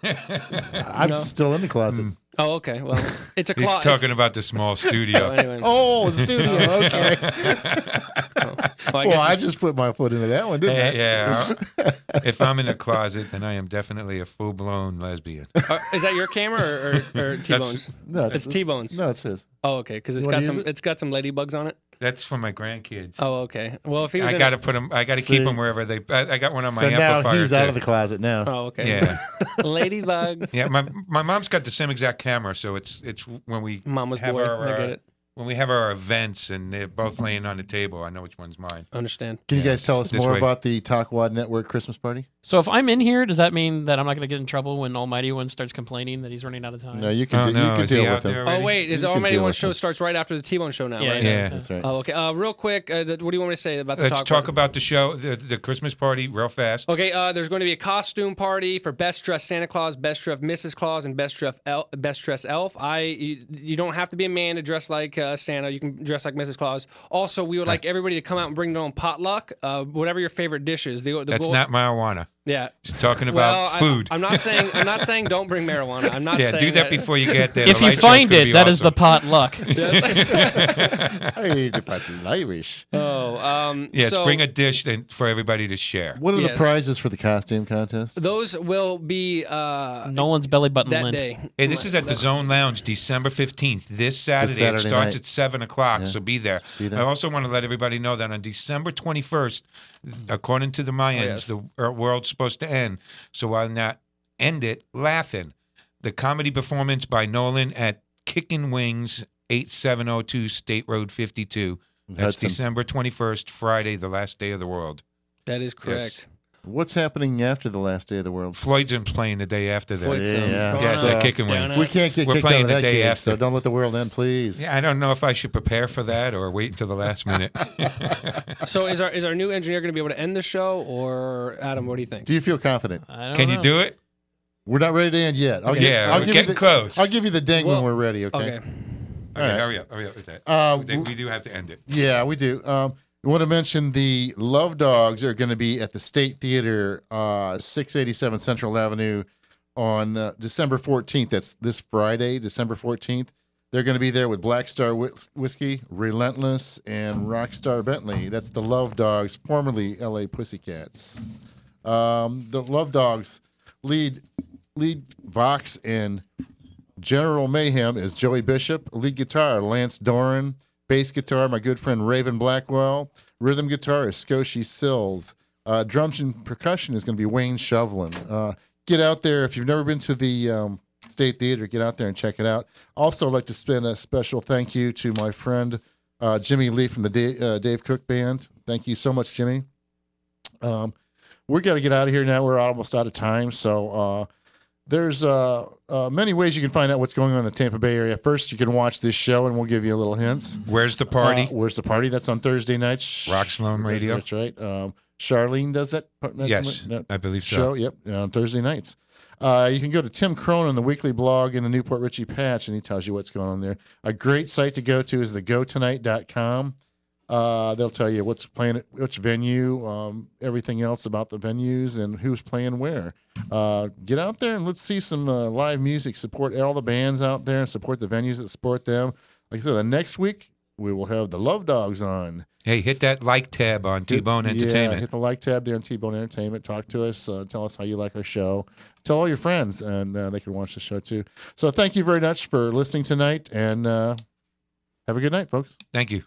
Speaker 2: I'm
Speaker 6: No.
Speaker 2: still in the closet.
Speaker 6: Oh, okay. Well, it's a
Speaker 3: He's
Speaker 6: closet.
Speaker 3: talking about the small studio.
Speaker 6: Anyway.
Speaker 2: Oh, the studio. Okay.
Speaker 6: Well,
Speaker 2: Well, I
Speaker 6: it's-
Speaker 2: just put my foot into that one, didn't I?
Speaker 3: Yeah. If I'm in a closet, then I am definitely a full-blown lesbian.
Speaker 6: is that your camera or T-Bones?
Speaker 2: No,
Speaker 6: It's T-Bones.
Speaker 2: No, it's his.
Speaker 6: Oh, okay. Because
Speaker 2: You wanna use it?
Speaker 6: it's got some ladybugs on it.
Speaker 3: That's for my grandkids.
Speaker 6: Oh, okay. Well, if he was
Speaker 3: I
Speaker 6: in
Speaker 3: got to put them. I got to
Speaker 2: See?
Speaker 3: keep them wherever they. I got one on my
Speaker 2: So now
Speaker 3: amplifier
Speaker 2: he's
Speaker 3: too.
Speaker 2: out of the closet now.
Speaker 6: Oh, okay.
Speaker 3: Yeah,
Speaker 6: Ladybugs.
Speaker 3: yeah. My mom's got the same exact camera, so it's when we
Speaker 6: Mama's
Speaker 3: have
Speaker 6: boy.
Speaker 3: our
Speaker 6: I get it.
Speaker 3: when we have our events and they're both laying on the table. I know which one's mine.
Speaker 6: Understand.
Speaker 2: Can you guys tell us
Speaker 3: This
Speaker 2: more
Speaker 3: way.
Speaker 2: about the Talkwad Network Christmas party?
Speaker 8: So if I'm in here, does that mean that I'm not going to get in trouble when Almighty One starts complaining that he's running out of time?
Speaker 2: No, you can
Speaker 3: Oh,
Speaker 2: you
Speaker 3: no,
Speaker 2: can
Speaker 3: is he
Speaker 2: deal
Speaker 3: out
Speaker 2: with him.
Speaker 3: there?
Speaker 6: Oh,
Speaker 3: Already?
Speaker 6: wait. Is
Speaker 2: You
Speaker 6: the
Speaker 2: can
Speaker 6: Almighty
Speaker 2: deal
Speaker 6: One
Speaker 2: with
Speaker 6: show
Speaker 2: him.
Speaker 6: starts right after the T-Bone show now,
Speaker 8: Yeah,
Speaker 6: right?
Speaker 3: Yeah.
Speaker 2: That's right.
Speaker 6: Oh, okay. Real quick, what do you want me to say about the
Speaker 3: Let's talk about the show, the Christmas party, real fast.
Speaker 6: Okay, there's going to be a costume party for Best Dressed Santa Claus, Best Dressed Mrs. Claus, and Best Dressed Elf. You don't have to be a man to dress like Santa. You can dress like Mrs. Claus. Also, we would like everybody to come out and bring their own potluck, whatever your favorite dish is.
Speaker 3: That's not marijuana.
Speaker 9: Yeah.
Speaker 3: She's talking about food.
Speaker 9: I'm not saying don't bring marijuana. I'm not saying
Speaker 3: do that before you get there.
Speaker 8: If
Speaker 3: The
Speaker 8: you
Speaker 3: light show's
Speaker 8: find
Speaker 3: gonna
Speaker 8: it,
Speaker 3: be
Speaker 8: that is the
Speaker 3: awesome.
Speaker 8: pot luck.
Speaker 2: Hey, the fucking Irish.
Speaker 3: Yes,
Speaker 9: so
Speaker 3: bring a dish for everybody to share.
Speaker 2: What are the
Speaker 9: Yes.
Speaker 2: prizes for the costume contest?
Speaker 9: those will be
Speaker 8: Nolan's belly button
Speaker 9: that
Speaker 8: lint.
Speaker 9: day.
Speaker 3: Hey, this is at the Zone Lounge, December 15th, this Saturday.
Speaker 2: Saturday
Speaker 3: It starts
Speaker 2: night.
Speaker 3: at 7 o'clock,
Speaker 2: Yeah.
Speaker 3: so be there.
Speaker 2: Be there.
Speaker 3: I also want to let everybody know that on December 21st, according to the Mayans,
Speaker 9: yes.
Speaker 3: the world's supposed to end. So why not end it laughing? The comedy performance by Nolan at Kickin' Wings, 8702 State Road 52. That's
Speaker 2: Hudson.
Speaker 3: December 21st, Friday, the last day of the world.
Speaker 9: That is correct.
Speaker 3: Yes.
Speaker 2: What's happening after the last day of the world?
Speaker 3: Floyd's in playing the day after that.
Speaker 9: Floyd's,
Speaker 2: Yeah.
Speaker 3: Yeah, it's
Speaker 2: So,
Speaker 3: at Kickin' Wings.
Speaker 2: we can't get
Speaker 3: We're
Speaker 2: kicked
Speaker 3: playing
Speaker 2: out of
Speaker 3: the
Speaker 2: that
Speaker 3: day
Speaker 2: gig,
Speaker 3: after.
Speaker 2: so don't let the world end, please.
Speaker 3: Yeah, I don't know if I should prepare for that or wait until the last minute.
Speaker 9: So is our new engineer going to be able to end the show, or Adam? What do you think?
Speaker 2: Do you feel confident?
Speaker 8: I don't
Speaker 3: Can
Speaker 8: know.
Speaker 3: you do it?
Speaker 2: We're not ready to end yet. I'll
Speaker 3: Yeah, we're
Speaker 2: give you
Speaker 3: getting
Speaker 2: the,
Speaker 3: close.
Speaker 2: I'll give you the ding when
Speaker 9: Well,
Speaker 2: we're ready, okay?
Speaker 9: Okay.
Speaker 3: Okay,
Speaker 2: right.
Speaker 3: hurry up with that. We do have to end it.
Speaker 2: Yeah, we do. I want to mention the Love Dogs are going to be at the State Theater, 687 Central Avenue on December 14th. That's this Friday, December 14th. They're going to be there with Black Star Whiskey, Relentless, and Rockstar Bentley. That's the Love Dogs, formerly LA Pussycats. The Love Dogs lead Vox and General Mayhem is Joey Bishop. Lead guitar, Lance Doran. Bass guitar, my good friend Raven Blackwell. Rhythm guitar is Scotia Sills. Drums and percussion is going to be Wayne Shovelin. Get out there. If you've never been to the State Theater, get out there and check it out. Also, I'd like to send a special thank you to my friend Jimmy Lee from the Dave Cook Band. Thank you so much, Jimmy. We got to get out of here now. We're almost out of time. So there's many ways you can find out what's going on in the Tampa Bay area. First, you can watch this show, and we'll give you a little hints.
Speaker 3: Where's the party?
Speaker 2: Where's the party? That's on Thursday nights.
Speaker 3: Rock Sloan Radio.
Speaker 2: That's right. Charlene does that.
Speaker 3: Yes, I believe so.
Speaker 2: Show. Yep, on Thursday nights. You can go to Tim Cronin, the weekly blog in the Newport Richie Patch, and he tells you what's going on there. A great site to go to is thegotonight.com. They'll tell you what's playing at which venue, everything else about the venues and who's playing where. Get out there and let's see some live music. Support all the bands out there and support the venues that support them. Like I said, the next week we will have the Love Dogs on.
Speaker 3: Hey, hit that like tab on T-Bone Entertainment.
Speaker 2: Yeah, hit the like tab there on T-Bone Entertainment. Talk to us. Tell us how you like our show. Tell all your friends, and they can watch the show too. So thank you very much for listening tonight, and have a good night, folks.
Speaker 3: Thank you.